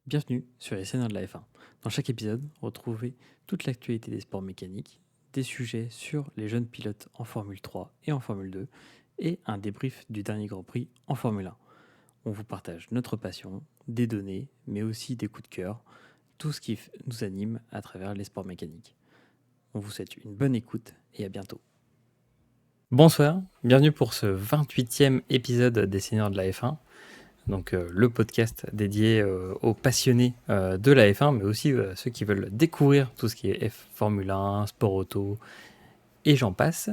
Bienvenue sur les Seigneurs de la F1. Dans chaque épisode, retrouvez toute l'actualité des sports mécaniques, des sujets sur les jeunes pilotes en Formule 3 et en Formule 2, et un débrief du dernier Grand Prix en Formule 1. On vous partage notre passion, des données, mais aussi des coups de cœur, tout ce qui nous anime à travers les sports mécaniques. On vous souhaite une bonne écoute et à bientôt. Bonsoir, bienvenue pour ce 28e épisode des Seigneurs de la F1. Donc le podcast dédié aux passionnés de la F1, mais aussi ceux qui veulent découvrir tout ce qui est Formule 1, sport auto, et j'en passe.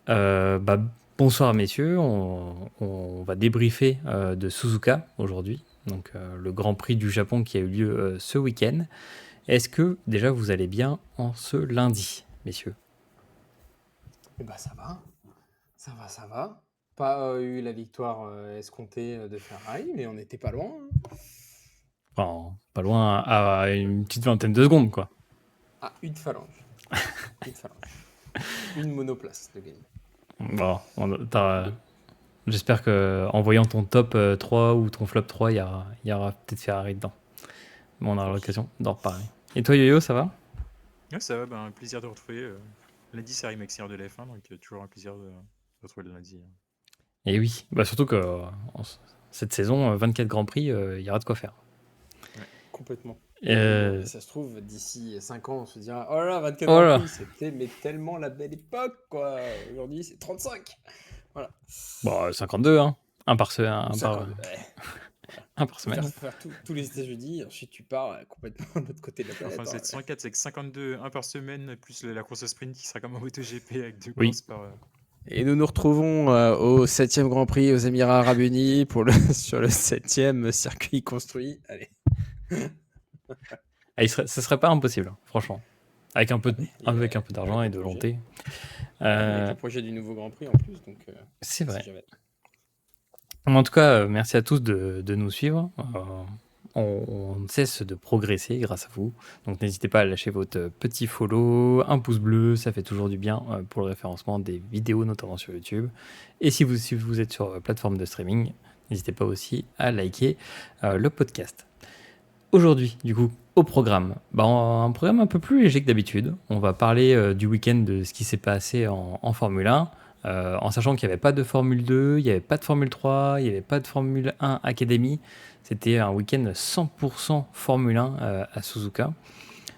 Bonsoir messieurs, on va débriefer de Suzuka aujourd'hui, donc le Grand Prix du Japon qui a eu lieu ce week-end. Est-ce que déjà vous allez bien en ce lundi, messieurs? Eh ben ça va. Pas eu la victoire escomptée de Ferrari, mais on n'était pas loin. Enfin, pas loin à une petite vingtaine de secondes, quoi. Ah, une phalange. Une monoplace de gagner. Bon, j'espère qu'en voyant ton top 3 ou ton flop 3, il y aura peut-être Ferrari dedans. Bon, on aura l'occasion d'en reparler. Et toi, Yo-Yo, ça va? Ouais, ça va, un plaisir de retrouver. Lundi, c'est Harry Maxière de la F1, donc toujours un plaisir de retrouver le lundi. Et oui, cette saison, cette saison, 24 Grands Prix, il y aura de quoi faire. Ouais, complètement. Et ça se trouve, d'ici 5 ans, on se dira oh là, 24 Grands Prix, c'était mais tellement la belle époque, quoi. Aujourd'hui, c'est 35. Voilà. 52, hein. Un par semaine. Un par semaine. Faire tous les États-Unis, ensuite tu pars complètement de l'autre côté de la planète. Enfin, c'est 104, c'est que 52, un par semaine, plus la course sprint qui sera comme en MotoGP avec deux Oui. courses par. Et nous nous retrouvons au 7e Grand Prix aux Émirats Arabes Unis sur le 7e circuit construit. Allez. Ça serait pas impossible, franchement. Avec un peu d'argent et de volonté. Avec le projet du nouveau Grand Prix en plus. Donc, c'est vrai. En tout cas, merci à tous de nous suivre. On ne cesse de progresser grâce à vous. Donc n'hésitez pas à lâcher votre petit follow, un pouce bleu, ça fait toujours du bien pour le référencement des vidéos, notamment sur YouTube. Et si vous êtes sur plateforme de streaming, n'hésitez pas aussi à liker le podcast. Aujourd'hui, du coup, au programme. Un programme un peu plus léger que d'habitude. On va parler du week-end de ce qui s'est passé en Formule 1. En sachant qu'il n'y avait pas de Formule 2, il n'y avait pas de Formule 3, il n'y avait pas de Formule 1 Academy. C'était un week-end 100% Formule 1 à Suzuka.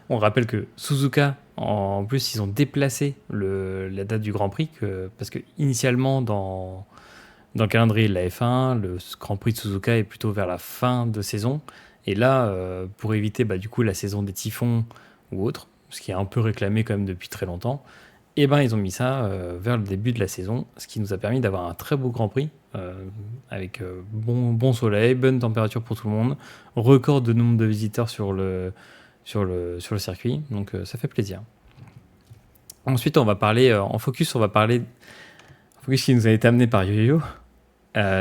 On rappelle que Suzuka, en plus, ils ont déplacé la date du Grand Prix, parce que initialement, dans le calendrier de la F1, le Grand Prix de Suzuka est plutôt vers la fin de saison. Et là, pour éviter du coup la saison des typhons ou autre, ce qui est un peu réclamé quand même depuis très longtemps, ils ont mis ça vers le début de la saison, ce qui nous a permis d'avoir un très beau Grand Prix, avec bon soleil, bonne température pour tout le monde, record de nombre de visiteurs sur le circuit, donc ça fait plaisir. Ensuite, on va parler, en focus qui nous a été amené par Yo-Yo.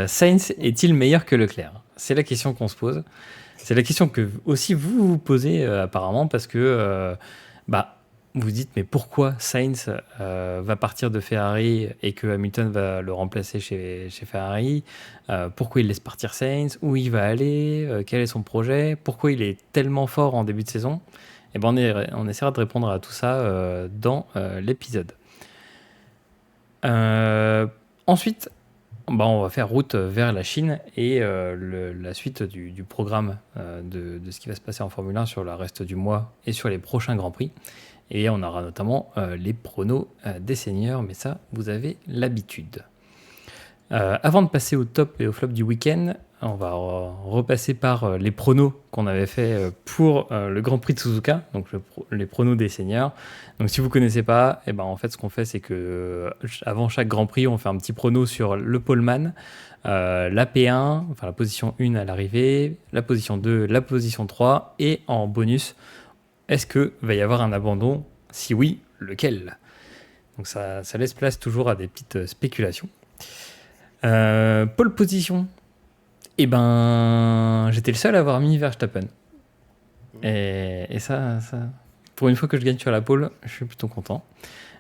Sainz est-il meilleur que Leclerc? C'est la question qu'on se pose. C'est la question que aussi vous posez apparemment, parce que vous dites, mais pourquoi Sainz va partir de Ferrari et que Hamilton va le remplacer chez Ferrari? Pourquoi il laisse partir Sainz? Où il va aller? Quel est son projet? Pourquoi il est tellement fort en début de saison? On essaiera de répondre à tout ça dans l'épisode. Ensuite, on va faire route vers la Chine et la suite du programme de ce qui va se passer en Formule 1 sur le reste du mois et sur les prochains Grands Prix. Et on aura notamment les pronos des seniors, mais ça, vous avez l'habitude. Avant de passer au top et au flop du week-end, on va repasser par les pronos qu'on avait fait pour le Grand Prix de Suzuka, donc les pronos des seniors. Donc si vous ne connaissez pas, en fait, ce qu'on fait, c'est que avant chaque Grand Prix, on fait un petit prono sur le poleman, la P1, enfin la position 1 à l'arrivée, la position 2, la position 3, et en bonus, est-ce qu'il va y avoir un abandon? Si oui, lequel? Donc ça laisse place toujours à des petites spéculations. Pole position. J'étais le seul à avoir mis Verstappen. Et ça, pour une fois que je gagne sur la pole, je suis plutôt content.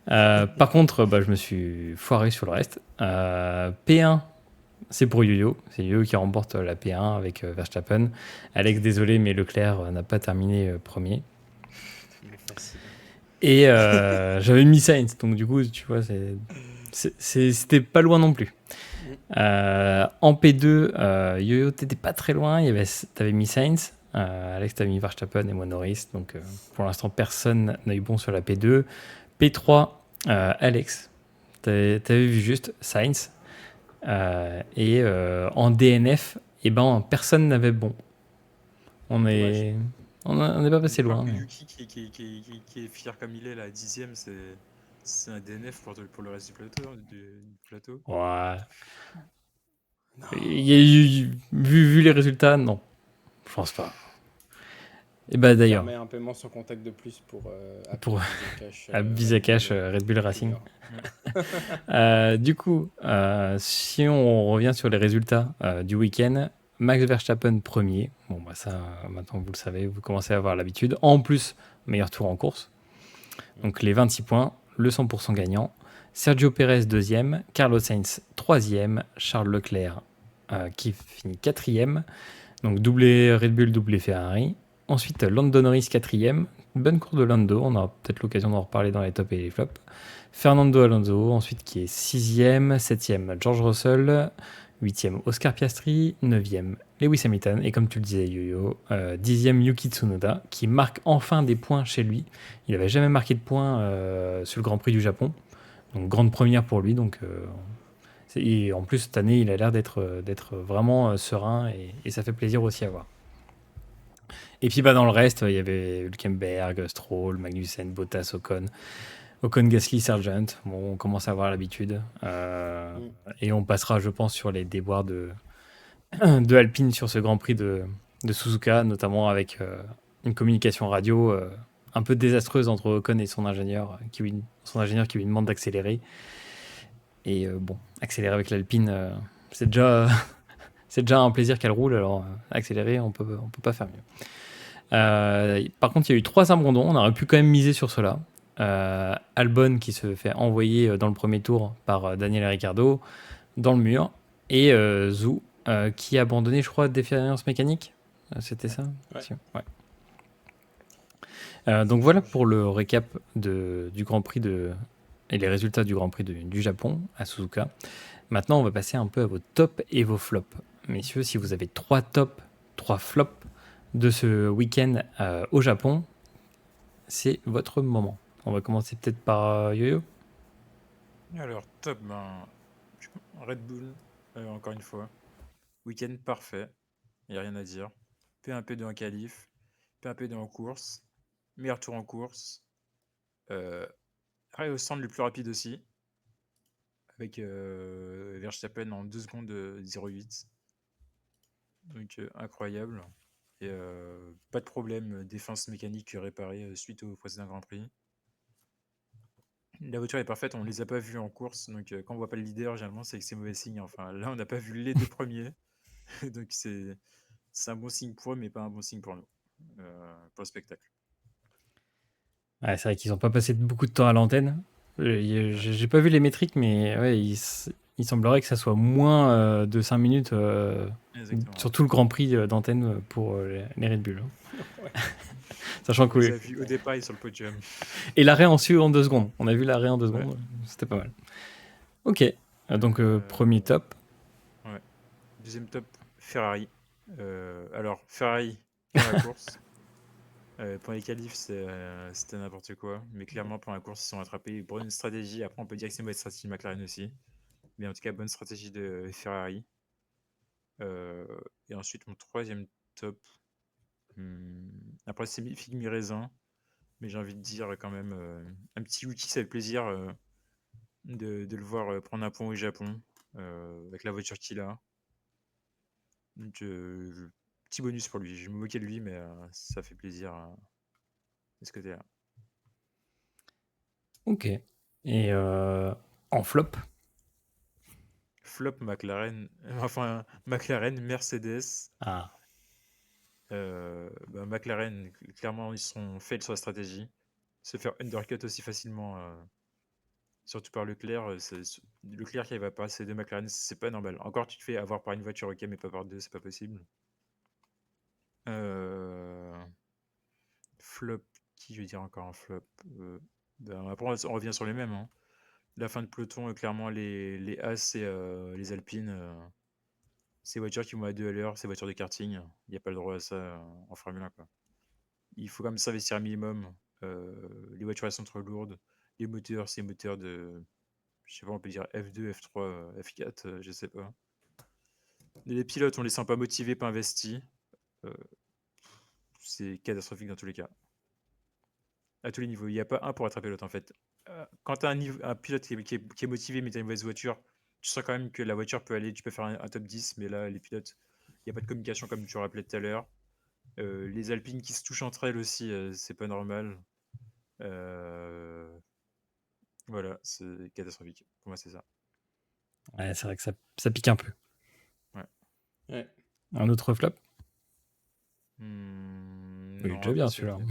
Par contre, je me suis foiré sur le reste. P1, c'est pour Yo-Yo. C'est Yo-Yo qui remporte la P1 avec Verstappen. Alex, désolé, mais Leclerc n'a pas terminé premier. Mais facile. Et j'avais mis Sainz, donc du coup, tu vois, c'était pas loin non plus. Mm. En P2, Yo-Yo, t'étais pas très loin. T'avais mis Sainz. Alex, t'avais mis Verstappen et moi Norris. Donc pour l'instant, personne n'a eu bon sur la P2. P3, Alex, t'avais vu juste Sainz. Et en DNF, personne n'avait bon. On Dommage. est, on n'est pas passé Alors loin. que Mais... Yuki, qui est fier comme il est, là, 10ème, c'est un DNF pour le reste du plateau. Du plateau. Ouais. Non. Vu les résultats, non. Je pense pas. Et bah Ça d'ailleurs, permet un paiement sans contact de plus pour pour Visa Cash Visa Red Cash, Bull Red Bull Racing. Ouais. Du coup, si on revient sur les résultats du week-end, Max Verstappen premier. Bon, bah ça, maintenant vous le savez, vous commencez à avoir l'habitude. En plus, meilleur tour en course. Donc les 26 points, le 100% gagnant. Sergio Pérez deuxième, Carlos Sainz troisième, Charles Leclerc qui finit quatrième. Donc doublé Red Bull, doublé Ferrari. Ensuite, Lando Norris quatrième. Bonne course de Lando, on aura peut-être l'occasion d'en reparler dans les tops et les flops. Fernando Alonso, ensuite qui est sixième. Septième, George Russell. Huitième, Oscar Piastri. Neuvième, Lewis Hamilton. Et comme tu le disais, Yo-Yo, dixième, Yuki Tsunoda, qui marque enfin des points chez lui. Il n'avait jamais marqué de points sur le Grand Prix du Japon. Donc grande première pour lui. Donc, et en plus, cette année, il a l'air d'être vraiment serein et ça fait plaisir aussi à voir. Et puis dans le reste, il y avait Hülkenberg, Stroll, Magnussen, Bottas, Ocon, Gasly, Sargent. Bon, on commence à avoir l'habitude. Mm. Et on passera, je pense, sur les déboires de Alpine sur ce Grand Prix de Suzuka, notamment avec une communication radio un peu désastreuse entre Ocon et son ingénieur qui lui demande d'accélérer. Et bon, accélérer avec l'Alpine, c'est déjà, c'est déjà un plaisir qu'elle roule, alors accélérer, on peut pas faire mieux. Par contre, il y a eu 3 abandons, on aurait pu quand même miser sur cela. Albon qui se fait envoyer dans le premier tour par Daniel Ricciardo dans le mur, et Zhou qui a abandonné, je crois, défaillance mécanique. C'était ça Ouais. Ouais. Donc voilà pour le récap du Grand Prix et les résultats du Grand Prix du Japon à Suzuka. Maintenant, on va passer un peu à vos tops et vos flops. Messieurs, si vous avez 3 tops, 3 flops de ce week-end au Japon, c'est votre moment. On va commencer peut-être par Yo-Yo. Alors, top, Red Bull, encore une fois. Week-end parfait, il n'y a rien à dire. P1, P2 en qualif, P1, P2 en course, meilleur tour en course. Arrêt au stand le plus rapide aussi, avec Verstappen en 2 secondes 0,8. Donc incroyable. Et pas de problème, défense mécanique réparée suite au précédent Grand Prix. La voiture est parfaite, on ne les a pas vus en course, donc quand on voit pas le leader, généralement c'est que c'est mauvais signe. Enfin, là, on n'a pas vu les 2 premiers, donc c'est un bon signe pour eux, mais pas un bon signe pour nous, pour le spectacle. Ouais, c'est vrai qu'ils n'ont pas passé beaucoup de temps à l'antenne. J'ai pas vu les métriques, mais ouais, il semblerait que ça soit moins de 5 minutes Exactement. sur tout le Grand Prix d'antenne pour les Red Bull. Ouais. Sachant On que les oui. a vus au départ et sur le podium. Et l'arrêt en 2 secondes. On a vu l'arrêt en 2 Ouais. secondes. C'était pas mal. Ok. Donc, Euh, premier top. ouais. Deuxième top, Ferrari. Alors, Ferrari pour la course. Pour les qualifs, c'était n'importe quoi. Mais clairement, pour la course, ils sont rattrapés. Bonne stratégie. Après, on peut dire que c'est une bonne stratégie de McLaren aussi. Mais en tout cas, bonne stratégie de Ferrari. Et ensuite, mon troisième top. Après, c'est figue mi-raisin. Mais j'ai envie de dire quand même un petit outil, ça fait plaisir de le voir prendre un point au Japon avec la voiture qu'il a. Donc, petit bonus pour lui. Je me moquais de lui, mais ça fait plaisir de ce côté-là. Ok. Et en flop. Flop McLaren, enfin McLaren, Mercedes. Ah. McLaren, clairement, ils sont fails sur la stratégie. Se faire undercut aussi facilement surtout par Leclerc. Leclerc qui va passer de McLaren, c'est pas normal. Encore, tu te fais avoir par une voiture, ok, mais pas par deux, c'est pas possible. Euh, Flop, qui je vais dire encore un flop? Après, on revient sur les mêmes, hein. La fin de peloton, clairement, les As et les Alpines, ces voitures qui vont à 2 à l'heure, ces voitures de karting, il n'y a pas le droit à ça en Formule 1, quoi. Il faut quand même s'investir un minimum. Les voitures, elles sont trop lourdes. Les moteurs, c'est moteurs de, je sais pas, on peut dire F2, F3, F4, je sais pas. Les pilotes, on les sent pas motivés, pas investis. Euh, c'est catastrophique dans tous les cas. À tous les niveaux. Il n'y a pas un pour être un pilote, en fait. Quand tu as un pilote qui est motivé, mais tu as une mauvaise voiture, tu sens quand même que la voiture peut aller, tu peux faire un top 10, mais là, les pilotes, il n'y a pas de communication comme tu rappelais tout à l'heure. Les Alpines qui se touchent entre elles aussi, c'est pas normal. Euh, Voilà, c'est catastrophique. Pour moi, c'est ça. Ouais, c'est vrai que ça pique un peu. Ouais. Ouais. Un autre flop? Oui, Non, déjà après, bien c'est celui-là. ok.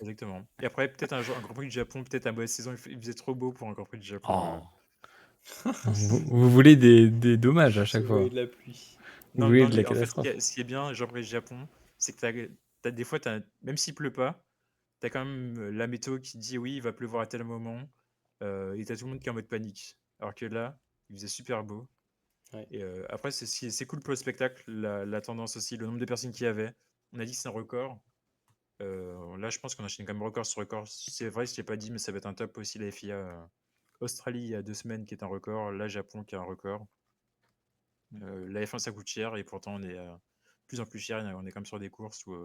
Exactement. Et après, peut-être un Grand Prix du Japon, peut-être un mauvaise saison, il faisait trop beau pour un Grand Prix du Japon. Oh, vous voulez des dommages à chaque Vous voyez fois. de la pluie. Vous Non, voulez non, de la en fait, catastrophe. ce qui est bien, Grand Prix du Japon, c'est que des fois, même s'il pleut pas, tu as quand même la météo qui dit oui, il va pleuvoir à tel moment, et tu as tout le monde qui est en mode panique. Alors que là, il faisait super beau. Ouais. Et après, c'est cool pour le spectacle, la tendance aussi, le nombre de personnes qu'il y avait. On a dit que c'est un record. Là, je pense qu'on enchaîne quand même record sur record. C'est vrai, je ne l'ai pas dit, mais ça va être un top aussi, la FIA. Australie, il y a 2 semaines, qui est un record. Là, Japon, qui est un record. La F1, ça coûte cher, et pourtant, on est de plus en plus cher. On est comme sur des courses où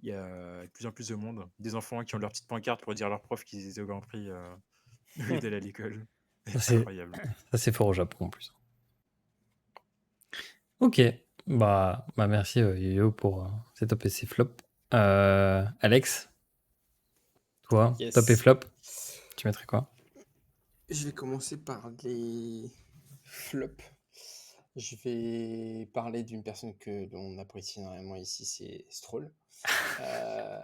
il y a de plus en plus de monde. Des enfants qui ont leur petite pancarte pour dire à leurs profs qu'ils étaient au Grand Prix au lieu d'aller à l'école. Ça, Incroyable. c'est fort au Japon en plus. Ok, bah merci Yo-Yo pour ces top et ces flops. Alex, toi, top et Yes. flop, tu mettrais quoi? Je vais commencer par les flops. Je vais parler d'une personne que l'on apprécie énormément ici, c'est Stroll. Euh,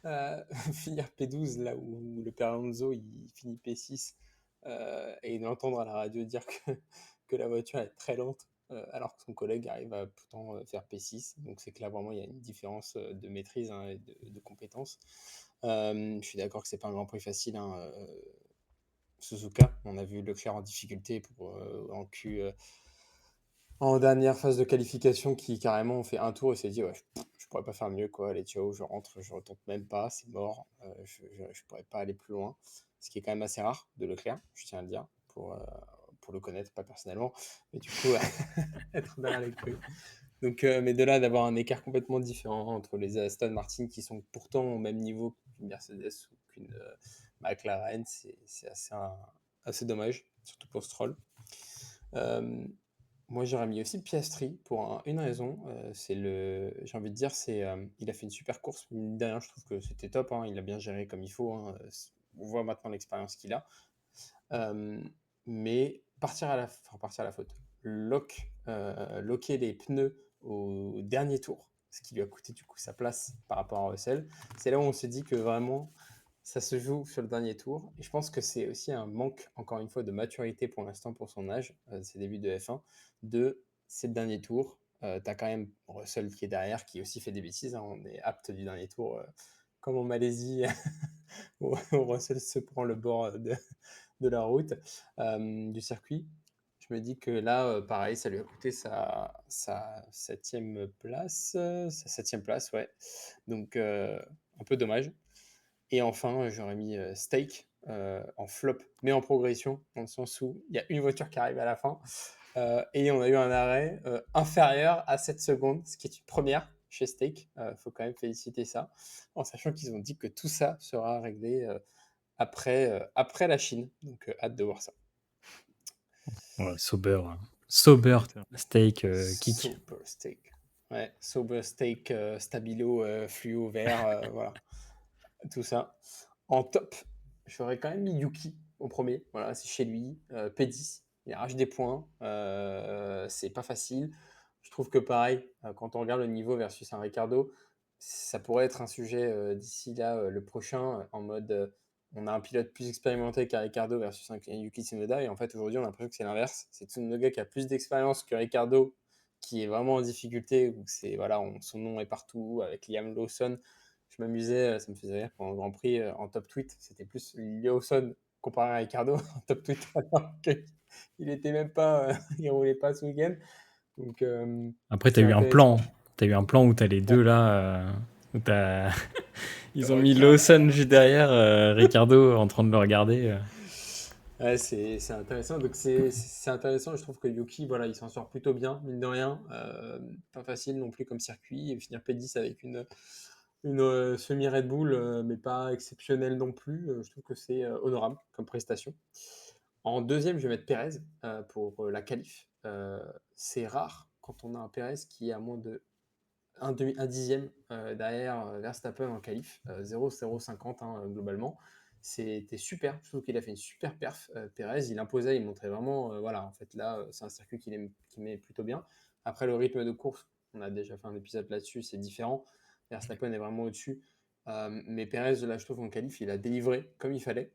euh, Finir P12 là où le père Alonso il finit P6 et d'entendre à la radio dire que la voiture est très lente alors que son collègue arrive à pourtant faire P6. Donc c'est que là vraiment il y a une différence de maîtrise hein, et de compétences. Je suis d'accord que c'est pas un grand prix facile. Hein, Suzuka, on a vu Leclerc en difficulté en Q, en dernière phase de qualification qui carrément on fait un tour et s'est dit ouais, je pourrais pas faire mieux quoi, allez ciao, je rentre, je retente même pas, c'est mort, je pourrais pas aller plus loin, ce qui est quand même assez rare de Leclerc, je tiens à le dire, pour le connaître, pas personnellement, mais du coup être derrière les queues. Donc, mais de là d'avoir un écart complètement différent entre les Aston Martin qui sont pourtant au même niveau qu'une Mercedes ou qu'une McLaren, c'est assez dommage, surtout pour Stroll. Euh, Moi, j'aurais mis aussi Piastri pour une raison. J'ai envie de dire, il a fait une super course. Mine de rien, je trouve que c'était top. Hein, il a bien géré comme il faut. Hein, on voit maintenant l'expérience qu'il a. Euh, mais partir à la faute. Loquer les pneus au dernier tour, ce qui lui a coûté du coup sa place par rapport à Russell. C'est là où on s'est dit que vraiment ça se joue sur le dernier tour. Et je pense que c'est aussi un manque, encore une fois, de maturité pour l'instant pour son âge, ses débuts de F1. C'est le dernier tour. Tu as quand même Russell qui est derrière, qui aussi fait des bêtises. Hein. On est apte du dernier tour, comme en Malaisie, où Russell se prend le bord de la route, du circuit. Je me dis que là, pareil, ça lui a coûté sa septième place. Sa septième place, ouais. Donc, un peu dommage. Et enfin, j'aurais mis Steak en flop, mais en progression, dans le sens où il y a une voiture qui arrive à la fin et on a eu un arrêt inférieur à 7 secondes, ce qui est une première chez Steak. Il faut quand même féliciter ça, en sachant qu'ils ont dit que tout ça sera réglé après la Chine. Donc, hâte de voir ça. Ouais, Sober Exactement. steak kick. Sober Steak. Ouais, Sober Steak, Stabilo, fluo vert, voilà, tout ça. En top, j'aurais quand même mis Yuki au premier. Voilà, c'est chez lui. P10, il arrache des points. C'est pas facile. Je trouve que pareil, quand on regarde le niveau versus un Ricardo, ça pourrait être un sujet d'ici là, le prochain, en mode on a un pilote plus expérimenté qu'à Ricardo versus un Yuki Tsunoda. Et en fait, aujourd'hui, on a l'impression que c'est l'inverse. C'est Tsunoda qui a plus d'expérience que Ricardo, qui est vraiment en difficulté, où voilà, son nom est partout, avec Liam Lawson. Je m'amusais, ça me faisait rire pendant le Grand Prix en top tweet. C'était plus Lawson comparé à Ricardo en top tweet, alors qu'il était même pas, il roulait pas ce week-end. Donc, Après, c'est intéressant. T'as eu un plan où t'as les deux là. Où t'as... Ils ont mis Regarde. Lawson juste derrière, Ricardo en train de le regarder. Ouais, c'est intéressant. Donc, c'est intéressant. Je trouve que Yuki, voilà, il s'en sort plutôt bien, mine de rien. Pas facile non plus comme circuit. Et finir P10 avec une semi-Red Bull, mais pas exceptionnelle non plus. Je trouve que c'est honorable comme prestation. En deuxième, je vais mettre Perez pour la qualif. C'est rare quand on a un Perez qui est à moins de un dixième derrière Verstappen en qualif, 0,050 globalement. C'était super, je trouve qu'il a fait une super perf. Perez, il imposait, il montrait vraiment, voilà, en fait là, c'est un circuit qui met plutôt bien. Après, le rythme de course, on a déjà fait un épisode là-dessus, c'est différent. Verstappen est vraiment au-dessus. Mais Perez, là, je trouve en qualif, il a délivré comme il fallait.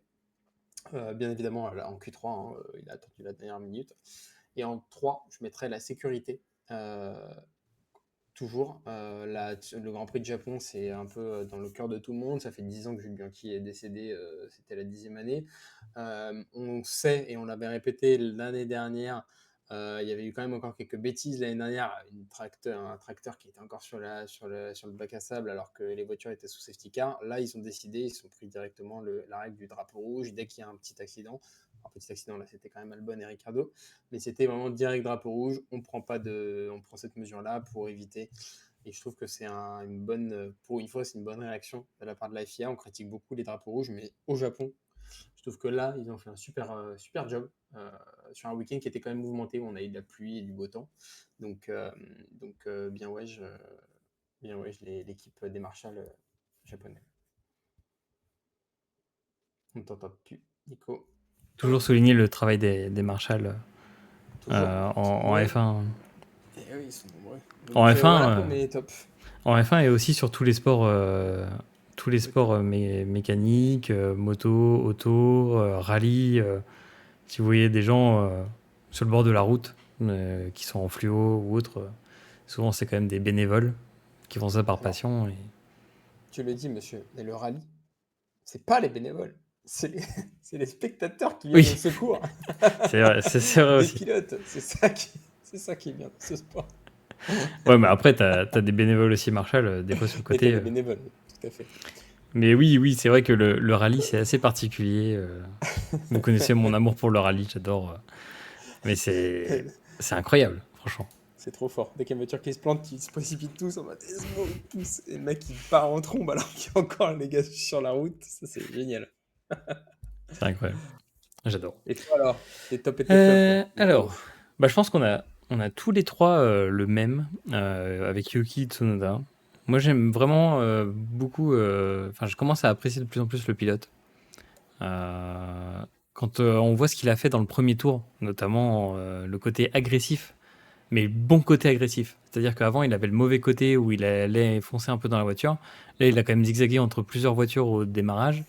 Bien évidemment, là, en Q3, il a attendu la dernière minute. Et en 3, je mettrais la sécurité. Toujours. Le Grand Prix de Japon, c'est un peu dans le cœur de tout le monde. Ça fait 10 ans que Jules Bianchi est décédé, c'était la 10e année. On sait, et on l'avait répété l'année dernière, il y avait eu quand même encore quelques bêtises l'année dernière. Un tracteur qui était encore sur le bac à sable alors que les voitures étaient sous safety car. Là, ils ont décidé, ils ont pris directement la règle du drapeau rouge dès qu'il y a un petit accident. Un petit accident, là, c'était quand même Albon et Ricardo. Mais c'était vraiment direct drapeau rouge. On prend cette mesure-là pour éviter. Et je trouve que c'est pour une fois, c'est une bonne réaction de la part de la FIA. On critique beaucoup les drapeaux rouges, mais au Japon, je trouve que là, ils ont fait un super job sur un week-end qui était quand même mouvementé où on a eu de la pluie et du beau temps. Donc bien ouais, l'équipe des Marshall japonais. On t'entend plus, Nico. Toujours souligner le travail des Marshall en Ouais. F1. Et oui, ils sont nombreux. Donc, En F1, voilà pour mes tops. En F1 et aussi sur tous les sports, mécaniques, moto, auto, rallye. Si vous voyez des gens sur le bord de la route qui sont en fluo ou autre, souvent c'est quand même des bénévoles qui font ça par Alors, passion. Et... tu le dis, monsieur, mais le rallye, c'est pas les bénévoles, c'est les spectateurs qui viennent Oui, au secours c'est vrai, c'est vrai des aussi. pilotes. C'est ça qui est bien dans ce sport. Ouais, mais après, t'as des bénévoles aussi, Marshall, des fois sur le Et t'as côté. des bénévoles, tout à fait. Mais oui, c'est vrai que le rallye, c'est assez particulier. Vous connaissez mon amour pour le rallye, j'adore. Mais c'est incroyable, franchement. C'est trop fort. Dès qu'il y a une voiture qui se plante, ils se précipitent tous en mode ils poussent. Et le mec il part en trombe alors qu'il y a encore les gars sur la route. Ça, c'est génial. C'est incroyable. J'adore. Et toi alors, tes top et tes flops Nico. Alors, je pense qu'on a tous les trois le même avec Yuki Tsunoda. Moi, j'aime vraiment beaucoup. Enfin, je commence à apprécier de plus en plus le pilote. Quand on voit ce qu'il a fait dans le premier tour, notamment le côté agressif, mais le bon côté agressif. C'est-à-dire qu'avant, il avait le mauvais côté où il allait foncer un peu dans la voiture. Là, il a quand même zigzagué entre plusieurs voitures au démarrage.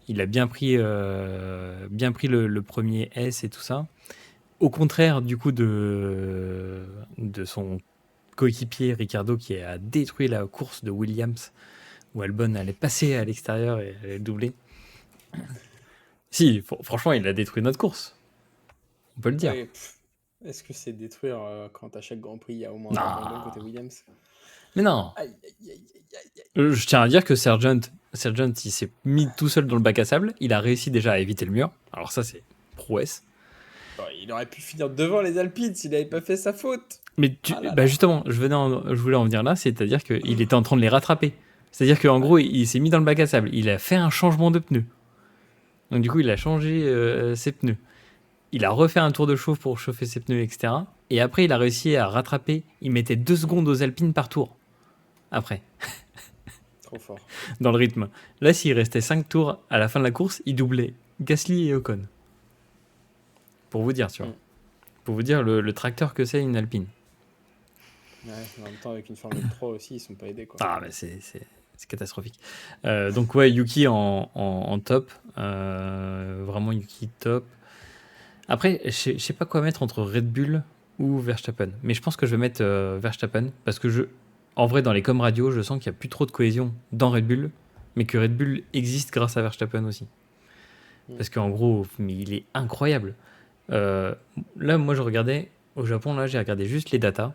Il a bien pris le premier S et tout ça. Au contraire, du coup, de son coéquipier Ricardo qui a détruit la course de Williams, où Albon allait passer à l'extérieur et allait doubler. Si, franchement, il a détruit notre course. On peut le dire. Ouais, est-ce que c'est détruire quand à chaque Grand Prix il y a au moins un abandon côté Williams? Mais non. Aïe, aïe, aïe, aïe, aïe. Je tiens à dire que Sargent, il s'est mis tout seul dans le bac à sable. Il a réussi déjà à éviter le mur. Alors ça, c'est prouesse. Oh, il aurait pu finir devant les Alpines s'il n'avait pas fait sa faute. Mais justement, je voulais en venir là, c'est-à-dire qu'il était en train de les rattraper. C'est-à-dire qu'en gros, il s'est mis dans le bac à sable. Il a fait un changement de pneus. Donc du coup, il a changé ses pneus. Il a refait un tour de chauffe pour chauffer ses pneus, etc. Et après, il a réussi à rattraper. Il mettait 2 secondes aux Alpines par tour. Après. Trop fort. Dans le rythme. Là, s'il restait 5 tours à la fin de la course, il doublait Gasly et Ocon. Pour vous dire, tu vois. Pour vous dire le tracteur que c'est une Alpine. Ouais, en même temps, avec une Formule 3 aussi, ils sont pas aidés, quoi. Ah, mais c'est c'est catastrophique. Donc ouais, Yuki en top. Vraiment Yuki top. Après, je sais pas quoi mettre entre Red Bull ou Verstappen. Mais je pense que je vais mettre Verstappen parce que en vrai, dans les coms radio, je sens qu'il n'y a plus trop de cohésion dans Red Bull, mais que Red Bull existe grâce à Verstappen aussi. Mm. Parce qu'en gros, mais il est incroyable. Euh, Là, moi, je regardais au Japon, là, j'ai regardé juste les datas.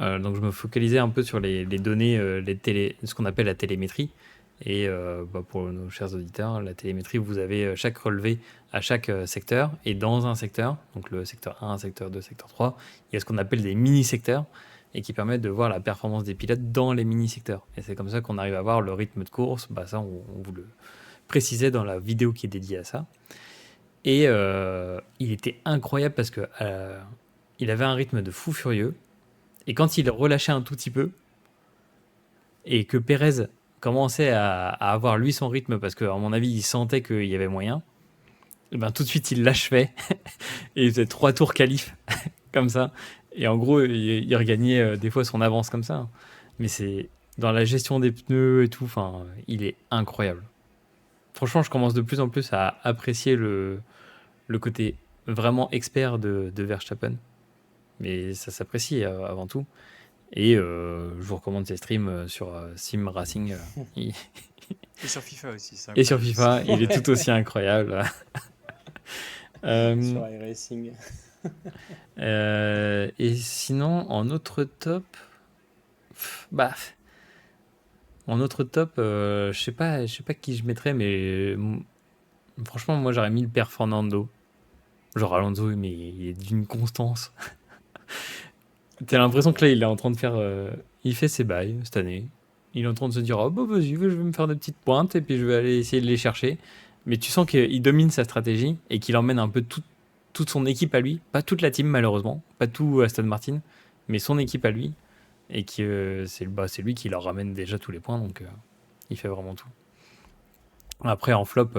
Donc, je me focalisais un peu sur les données, ce qu'on appelle la télémétrie. Et pour nos chers auditeurs, la télémétrie, vous avez chaque relevé à chaque secteur. Et dans un secteur, donc le secteur 1, secteur 2, secteur 3, il y a ce qu'on appelle des mini-secteurs et qui permettent de voir la performance des pilotes dans les mini-secteurs. Et c'est comme ça qu'on arrive à voir le rythme de course. Bah, ça, on vous le précisait dans la vidéo qui est dédiée à ça. Et il était incroyable parce que il avait un rythme de fou furieux. Et quand il relâchait un tout petit peu, et que Pérez commençait à avoir lui son rythme, parce qu'à mon avis, il sentait qu'il y avait moyen, et ben, tout de suite, il l'achevait. Et il faisait 3 tours qualif, comme ça. Et en gros, il regagnait des fois son avance comme ça. Mais c'est dans la gestion des pneus et tout, enfin, il est incroyable. Franchement, je commence de plus en plus à apprécier le côté vraiment expert de Verstappen. Mais ça s'apprécie avant tout. Et je vous recommande ses streams sur Sim Racing. Il- Et sur FIFA aussi, c'est Et sur incroyable aussi. FIFA, il est tout aussi incroyable. Euh, Sur iRacing. et sinon, en autre top, bah, en autre top, je sais pas qui je mettrais, mais franchement, moi j'aurais mis le père Fernando. Genre Alonso, mais il est d'une constance. T'as l'impression que là, il est en train de faire. Il fait ses bails cette année. Il est en train de se dire, oh bah vas-y, je vais me faire des petites pointes et puis je vais aller essayer de les chercher. Mais tu sens qu'il domine sa stratégie et qu'il emmène un peu toute son équipe à lui. Pas toute la team, malheureusement. Pas tout Aston Martin, mais son équipe à lui. Et que c'est lui qui leur ramène déjà tous les points, donc il fait vraiment tout. Après, en flop,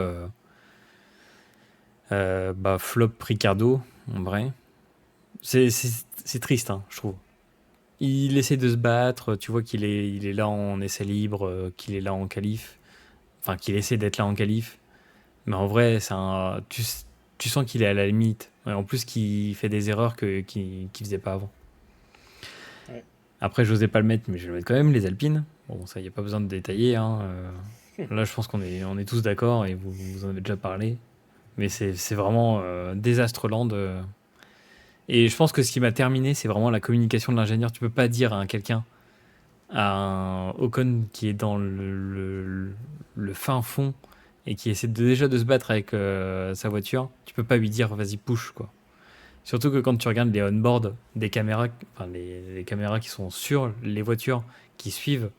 flop Ricardo, en vrai. C'est triste, hein, je trouve. Il essaie de se battre, tu vois il est là en essai libre, qu'il est là en qualif. Enfin, qu'il essaie d'être là en qualif. Mais en vrai, tu sens qu'il est à la limite. Et en plus, qu'il fait des erreurs qu'il faisait pas avant. Ouais. Après, j'osais pas le mettre, mais je vais le mettre quand même, les Alpines. Bon, ça, il n'y a pas besoin de détailler. Hein. Là, je pense on est tous d'accord et vous en avez déjà parlé. Mais c'est vraiment désastre land. Et je pense que ce qui m'a terminé, c'est vraiment la communication de l'ingénieur. Tu peux pas dire à quelqu'un, à un Ocon qui est dans le fin fond et qui essaie déjà de se battre avec sa voiture, tu peux pas lui dire vas-y push quoi. Surtout que quand tu regardes les on-board des caméras, enfin les caméras qui sont sur les voitures qui suivent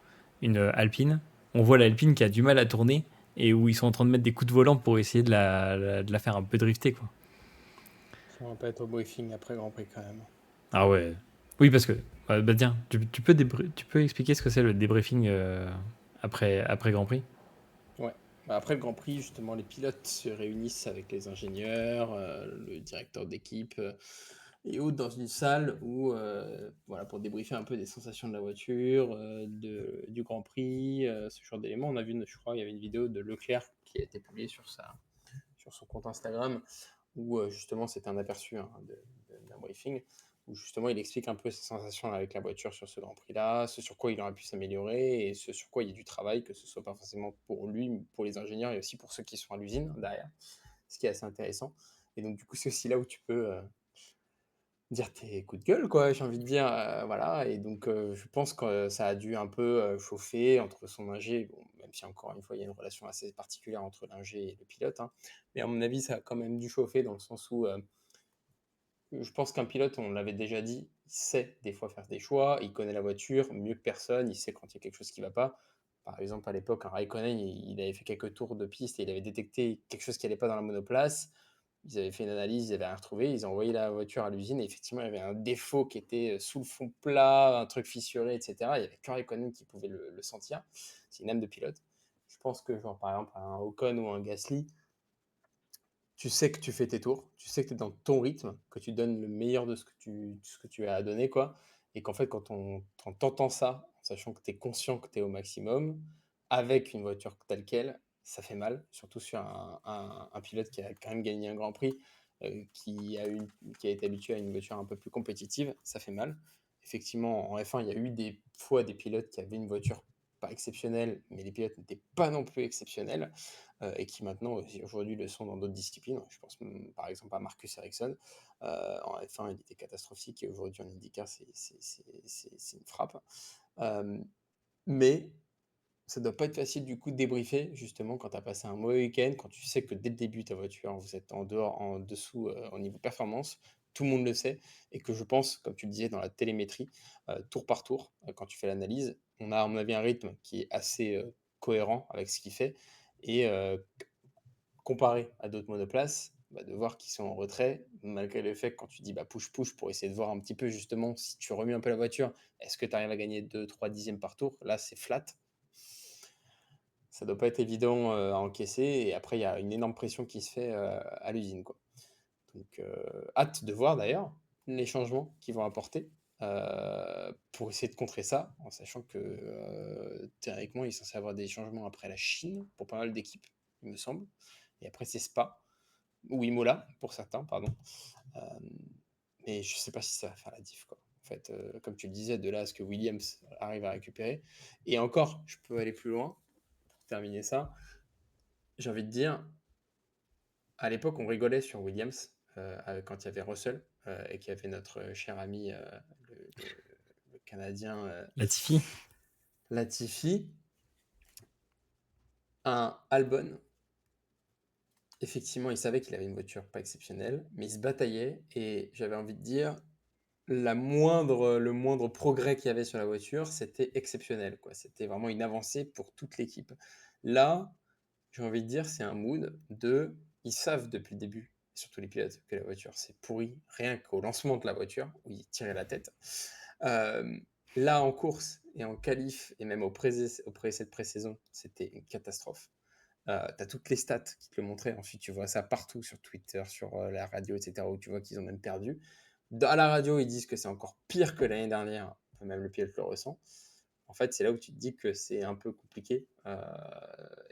une Alpine, on voit l'Alpine qui a du mal à tourner et où ils sont en train de mettre des coups de volant pour essayer de la faire un peu drifter quoi. Ça va pas être au briefing après Grand Prix quand même. Ah ouais. Oui parce que bah tiens, tu peux expliquer ce que c'est le débriefing après Grand Prix? Ouais. Bah, après le Grand Prix, justement, les pilotes se réunissent avec les ingénieurs, le directeur d'équipe et autres dans une salle où, voilà, pour débriefer un peu des sensations de la voiture, du Grand Prix, ce genre d'éléments. On a vu, je crois, il y avait une vidéo de Leclerc qui a été publiée sur son compte Instagram où justement c'était un aperçu hein, d'un briefing où justement il explique un peu ses sensations avec la voiture sur ce Grand Prix-là, ce sur quoi il aurait pu s'améliorer et ce sur quoi il y a du travail, que ce soit pas forcément pour lui, mais pour les ingénieurs et aussi pour ceux qui sont à l'usine derrière, ce qui est assez intéressant. Et donc du coup c'est aussi là où tu peux dire tes coups de gueule, quoi, j'ai envie de dire, voilà. Et donc je pense que ça a dû un peu chauffer entre son ingé, bon, même si encore une fois il y a une relation assez particulière entre l'ingé et le pilote, hein, mais à mon avis ça a quand même dû chauffer dans le sens où je pense qu'un pilote, on l'avait déjà dit, il sait des fois faire des choix, il connaît la voiture mieux que personne, il sait quand il y a quelque chose qui ne va pas. Par exemple, à l'époque, un Raikkonen, il avait fait quelques tours de piste et il avait détecté quelque chose qui n'allait pas dans la monoplace. Ils avaient fait une analyse, ils avaient rien retrouvé, ils ont envoyé la voiture à l'usine et effectivement, il y avait un défaut qui était sous le fond plat, un truc fissuré, etc. Il n'y avait que Raikkonen qui pouvait le sentir. C'est une âme de pilote. Je pense que, genre, par exemple, un Ocon ou un Gasly, tu sais que tu fais tes tours, tu sais que tu es dans ton rythme, que tu donnes le meilleur de ce que tu as à donner, quoi. Et qu'en fait, quand on t'entend ça, en sachant que tu es conscient que tu es au maximum, avec une voiture telle quelle, ça fait mal, surtout sur un pilote qui a quand même gagné un Grand Prix, qui a été habitué à une voiture un peu plus compétitive, ça fait mal. Effectivement, en F1, il y a eu des fois des pilotes qui avaient une voiture pas exceptionnelle, mais les pilotes n'étaient pas non plus exceptionnels, et qui maintenant, aujourd'hui, le sont dans d'autres disciplines. Je pense par exemple à Marcus Ericsson. En F1, il était catastrophique, et aujourd'hui en IndyCar, c'est une frappe. Euh, mais ça doit pas être facile du coup de débriefer justement quand tu as passé un mauvais week-end, quand tu sais que dès le début ta voiture, vous êtes en dessous au niveau performance, tout le monde le sait, et que je pense, comme tu le disais dans la télémétrie, tour par tour, quand tu fais l'analyse, on a à mon avis un rythme qui est assez cohérent avec ce qu'il fait, et comparé à d'autres monoplaces, de voir qu'ils sont en retrait, malgré le fait que quand tu dis push pour essayer de voir un petit peu justement si tu remues un peu la voiture, est-ce que tu arrives à gagner 2-3 dixièmes par tour, là c'est flat. Ça doit pas être évident à encaisser, et après il y a une énorme pression qui se fait à l'usine, quoi. Donc hâte de voir d'ailleurs les changements qu'ils vont apporter pour essayer de contrer ça, en sachant que théoriquement il est censé avoir des changements après la Chine pour pas mal d'équipes, il me semble, et après c'est Spa ou Imola pour certains, pardon. Euh, mais je sais pas si ça va faire la diff, quoi. En fait, comme tu le disais, de là à ce que Williams arrive à récupérer, et encore, je peux aller plus loin pour terminer ça. J'ai envie de dire, à l'époque, on rigolait sur Williams quand il y avait Russell et qu'il y avait notre cher ami, le Canadien Latifi. Latifi. Un Albon, effectivement, il savait qu'il avait une voiture pas exceptionnelle, mais il se bataillait, et j'avais envie de dire, le moindre progrès qu'il y avait sur la voiture, c'était exceptionnel, quoi. C'était vraiment une avancée pour toute l'équipe. Là, j'ai envie de dire, c'est un mood de... Ils savent depuis le début, surtout les pilotes, que la voiture c'est pourri, rien qu'au lancement de la voiture, où ils tiraient la tête. Euh, Là, en course et en qualif, et même au préessai de pré-saison, c'était une catastrophe. Tu as toutes les stats qui te le montraient. Ensuite, tu vois ça partout sur Twitter, sur la radio, etc., où tu vois qu'ils ont même perdu. À la radio, ils disent que c'est encore pire que l'année dernière. Même le pilote le ressent. En fait, c'est là où tu te dis que c'est un peu compliqué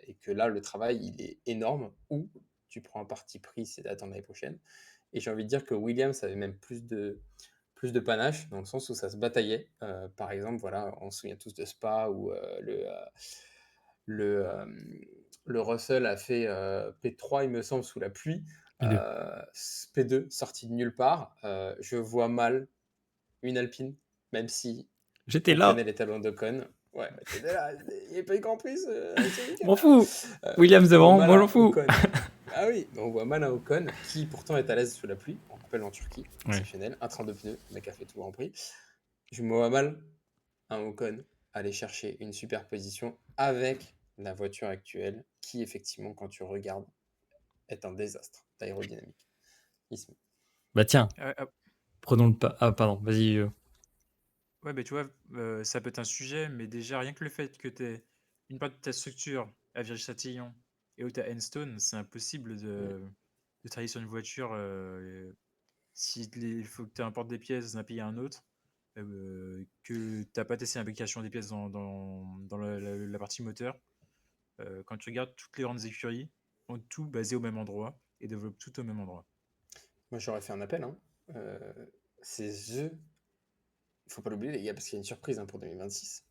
et que là, le travail, il est énorme, ou tu prends un parti pris, c'est d'attendre l'année prochaine. Et j'ai envie de dire que Williams avait même plus de panache, dans le sens où ça se bataillait. Par exemple, voilà, on se souvient tous de Spa, où le, euh, le Russell a fait P3, il me semble, sous la pluie. P2. P2, sorti de nulle part. Je vois mal une Alpine, même si J'étais on connaît là. les talents d'Ocon. Ouais, t'étais là, il n'y a pas eu Grand Prix ce week-end M'en là. fous. Williams On voit devant, mal moi j'en un fous. Ocon. Ah oui, on voit mal un Ocon qui pourtant est à l'aise sous la pluie. On rappelle en Turquie, Ouais. exceptionnel. Un 32 pneus, le mec a fait tout le Grand Prix. Je me vois mal un Ocon aller chercher une super position avec la voiture actuelle qui, effectivement, quand tu regardes, est un désastre d'aérodynamique. Bah tiens, Ah, ah, prenons le pas. Ah, pardon, vas-y. ouais, tu vois, ça peut être un sujet, mais déjà, rien que le fait que tu aies une partie de ta structure à Virgy-Châtillon et où tu as Enstone, c'est impossible de travailler sur une voiture. Il faut que tu importes des pièces d'un pays à un autre, que tu n'as pas testé l'implication des pièces dans la partie moteur. Quand tu regardes, toutes les grandes écuries ont tout basé au même endroit et développent tout au même endroit. Moi, j'aurais fait un appel. Hein. C'est The. Il faut pas l'oublier, les gars, parce qu'il y a une surprise pour 2026.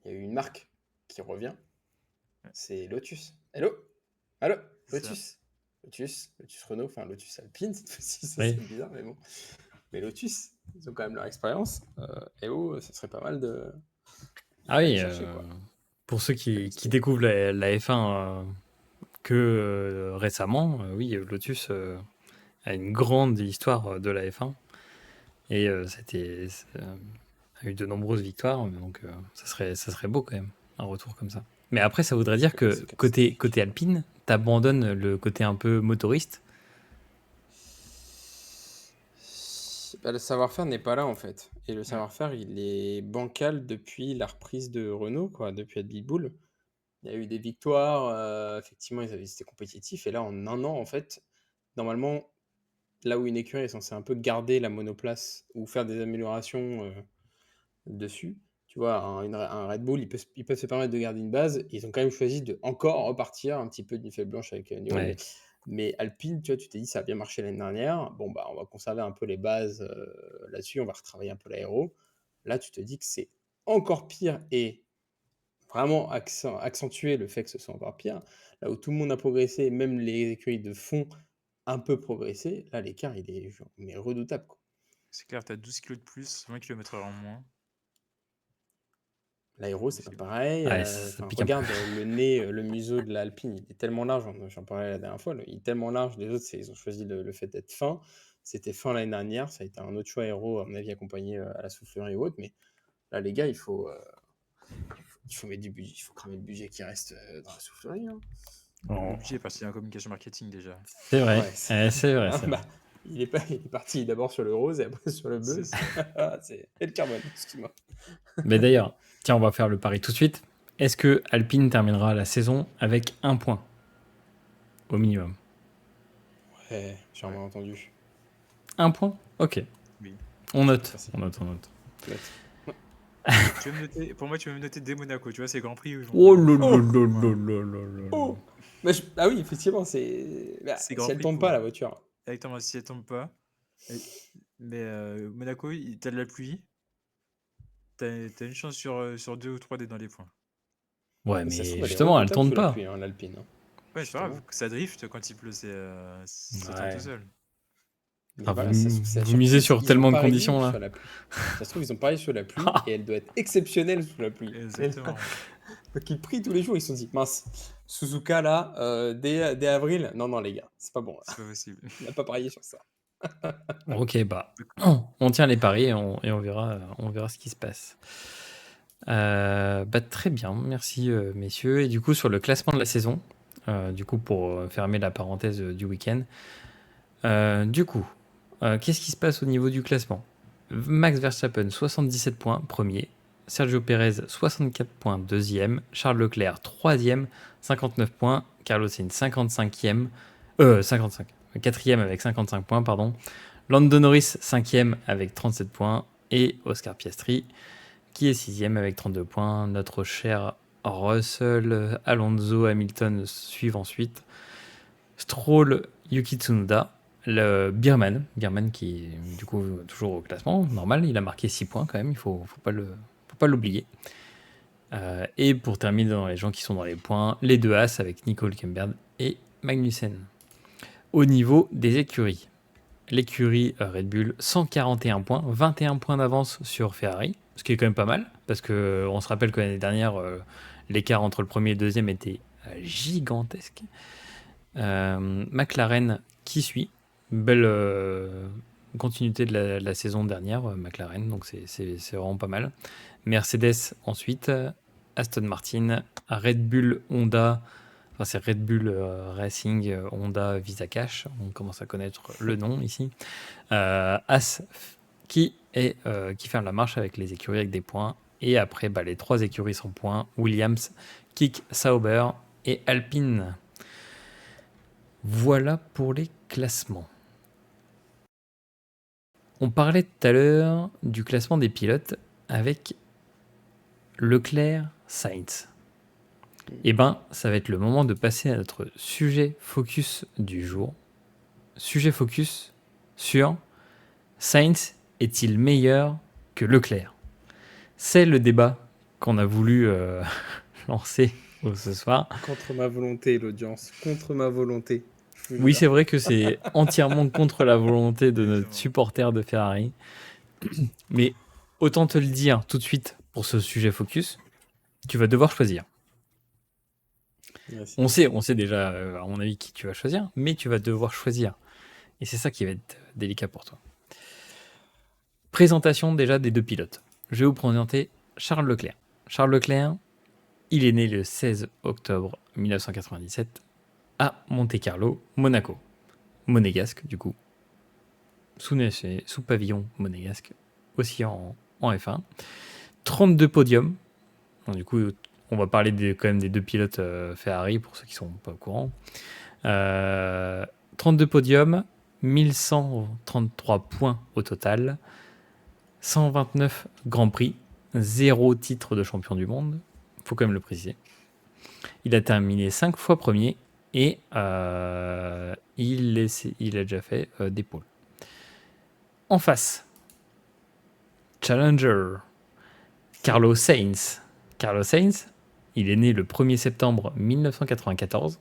Il y a eu une marque qui revient. Ouais, C'est Lotus. Hello. Allô. c'est ça. Lotus Renault, enfin Lotus Alpine cette fois-ci, ça Oui. serait bizarre, mais bon. Mais Lotus, ils ont quand même leur expérience. Et oh, ce serait pas mal Ah d'aller oui, chercher, quoi. pour ceux Ça peut qui booster. découvrent la F1 que récemment, oui, Lotus a une grande histoire de la F1 et a eu de nombreuses victoires, donc ça serait beau quand même, un retour comme ça. Mais après, ça voudrait dire que C'est catastrophique. côté Alpine, t'abandonnes le côté un peu motoriste. Le savoir-faire n'est pas là en fait. Et le Ouais, savoir-faire, il est bancal depuis la reprise de Renault, quoi, depuis Red Bull. Il y a eu des victoires, effectivement, c'était compétitif. Et là, en un an, en fait, normalement, là où une écurie est censée un peu garder la monoplace ou faire des améliorations dessus, tu vois, un Red Bull, ils peuvent se permettre de garder une base. Et ils ont quand même choisi de encore repartir un petit peu d'une feuille blanche avec Newell. Ouais. Mais Alpine, tu vois, tu t'es dit, ça a bien marché l'année dernière. Bon, bah, on va conserver un peu les bases là-dessus. On va retravailler un peu l'aéro. Là, tu te dis que c'est encore pire et vraiment accentuer le fait que ce soit encore pire. Là où tout le monde a progressé, même les écuries de fond un peu progressé, là, l'écart, il est genre, mais redoutable, quoi. C'est clair, t'as 12 kilos de plus, 20 km/h en moins. L'aéro, c'est pas pareil. Ouais, ça Enfin, pique un peu. regarde le nez, le museau de l'Alpine, il est tellement large. J'en parlais la dernière fois. Il est tellement large. Les autres, ils ont choisi le fait d'être fin. C'était fin l'année dernière. Ça a été un autre choix aéro, à mon avis, accompagné à la soufflerie ou autre. Mais là, les gars, il faut mettre du budget. Il faut cramer le budget qui reste dans la soufflerie, hein. Le Oh, budget est parti en communication marketing déjà. c'est vrai. Ouais, Ouais, c'est vrai. hein, C'est vrai. bah, il est parti d'abord sur le rose et après sur le bleu. C'est ça. Et le carbone, excuse-moi. Mais d'ailleurs, tiens, on va faire le pari tout de suite. Est-ce que Alpine terminera la saison avec 1 point au minimum? Ouais, j'ai Ouais. entendu. 1 point? Ok. Oui. On note. Merci. On note. Pour moi, tu vas me noter dès Monaco. Tu vois, c'est Grand Prix où ils vont. Oh Oh! Bah, ah oui, effectivement, bah, C'est si Grand elle Prix tombe pour. pas, la voiture. Exactement, si elle tombe pas. Mais Monaco, t'as de la pluie. T'as une chance sur 2 ou 3 d'être dans les points. Ouais, Mais ça se mais trouve, elle est justement, elle redoutable tourne sous la pas. pluie, hein, l'Alpine, hein. Ouais, c'est pas grave, Justement. ça drift quand il pleut, ça tourne tout Ouais. seul. Mais Ah, voilà, ça se vous, trouve, c'est à vous chaque misez fois, sur ils ont tellement de parié conditions là. sur la pluie. Ça se trouve, ils ont parié sur la pluie et elle doit être exceptionnelle sous la pluie. Exactement. Donc ils prient tous les jours, ils se sont dit, mince, Suzuka là, dès avril, non les gars, c'est pas bon. C'est pas possible. On n'a pas parié sur ça. Ok, bah, on tient les paris et on verra ce qui se passe. Bah, très bien, merci messieurs. Et du coup, sur le classement de la saison, du coup, pour fermer la parenthèse du week-end, qu'est-ce qui se passe au niveau du classement? Max Verstappen, 77 points, premier. Sergio Perez, 64 points, deuxième. Charles Leclerc, troisième, 59 points. Carlos Sainz, 55e. 55. Quatrième avec 55 points, pardon. Lando Norris, 5e avec 37 points. Et Oscar Piastri, qui est 6e avec 32 points. Notre cher Russell, Alonso, Hamilton suivent ensuite. Stroll, Yuki Tsunoda, le Birman qui est du coup toujours au classement, normal, il a marqué 6 points quand même, il faut pas l'oublier. Et pour terminer dans les gens qui sont dans les points, les deux As avec Nico Hülkenberg et Magnussen. Au niveau des écuries, l'écurie Red Bull, 141 points, 21 points d'avance sur Ferrari, ce qui est quand même pas mal, parce qu'on se rappelle que l'année dernière, l'écart entre le premier et le deuxième était gigantesque. McLaren qui suit, belle continuité de la saison dernière, McLaren, donc c'est vraiment pas mal. Mercedes ensuite, Aston Martin, Red Bull, Honda, enfin c'est Red Bull Racing, Honda, Visa Cash, on commence à connaître le nom ici. As qui ferme la marche avec les écuries avec des points, et après les trois écuries sans points, Williams, Kik, Sauber et Alpine. Voilà pour les classements. On parlait tout à l'heure du classement des pilotes avec Leclerc-Sainz. Eh ben, ça va être le moment de passer à notre sujet focus du jour. Sujet focus sur Sainz est-il meilleur que Leclerc? C'est le débat qu'on a voulu lancer ce soir. Contre ma volonté, l'audience, contre ma volonté. Oui, c'est vrai que c'est entièrement contre la volonté de notre supporter de Ferrari. Mais autant te le dire tout de suite pour ce sujet focus, tu vas devoir choisir. Merci. On sait déjà, à mon avis, qui tu vas choisir, mais tu vas devoir choisir. Et c'est ça qui va être délicat pour toi. Présentation déjà des deux pilotes. Je vais vous présenter Charles Leclerc. Charles Leclerc, il est né le 16 octobre 1997 à Monte-Carlo, Monaco. Monégasque, du coup. Sous pavillon monégasque, aussi en F1. 32 podiums. Donc, du coup, on va parler quand même des deux pilotes Ferrari, pour ceux qui ne sont pas au courant. 32 podiums, 1133 points au total, 129 Grands Prix, 0 titre de champion du monde, faut quand même le préciser. Il a terminé 5 fois premier et il a déjà fait des pôles. En face, Challenger, Carlos Sainz. Carlos Sainz, il est né le 1er septembre 1994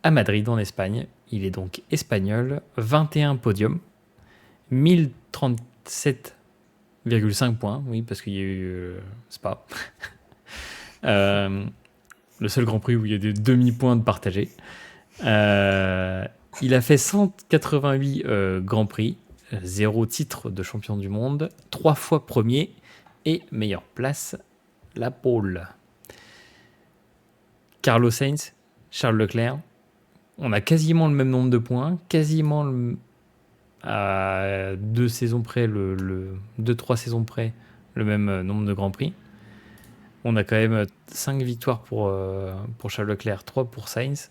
à Madrid en Espagne. Il est donc espagnol, 21 podiums, 1037,5 points, oui, parce qu'il y a eu Spa. Le seul Grand Prix où il y a des demi-points de partagés. Il a fait 188 Grands Prix, 0 titre de champion du monde, 3 fois premier et meilleure place, la pole. Carlos Sainz, Charles Leclerc, on a quasiment le même nombre de points, quasiment à 2 saisons près, 2-3 saisons près, le même nombre de Grands Prix. On a quand même 5 victoires pour Charles Leclerc, 3 pour Sainz.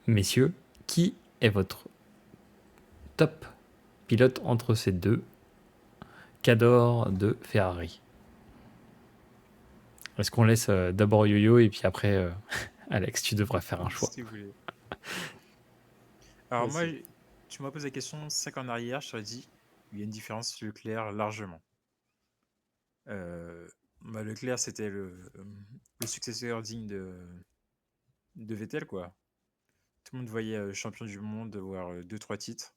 Messieurs, qui est votre top pilote entre ces deux cadors de Ferrari? Est-ce qu'on laisse d'abord Yo-Yo et puis après Alex, tu devras faire un choix. Si vous voulez. Alors moi, Vas-y. tu m'as posé la question 5 ans en arrière, je t'aurais dit, il y a une différence Leclerc largement. Leclerc, c'était le successeur digne de Vettel, quoi. Tout le monde voyait champion du monde, voire 2-3 titres.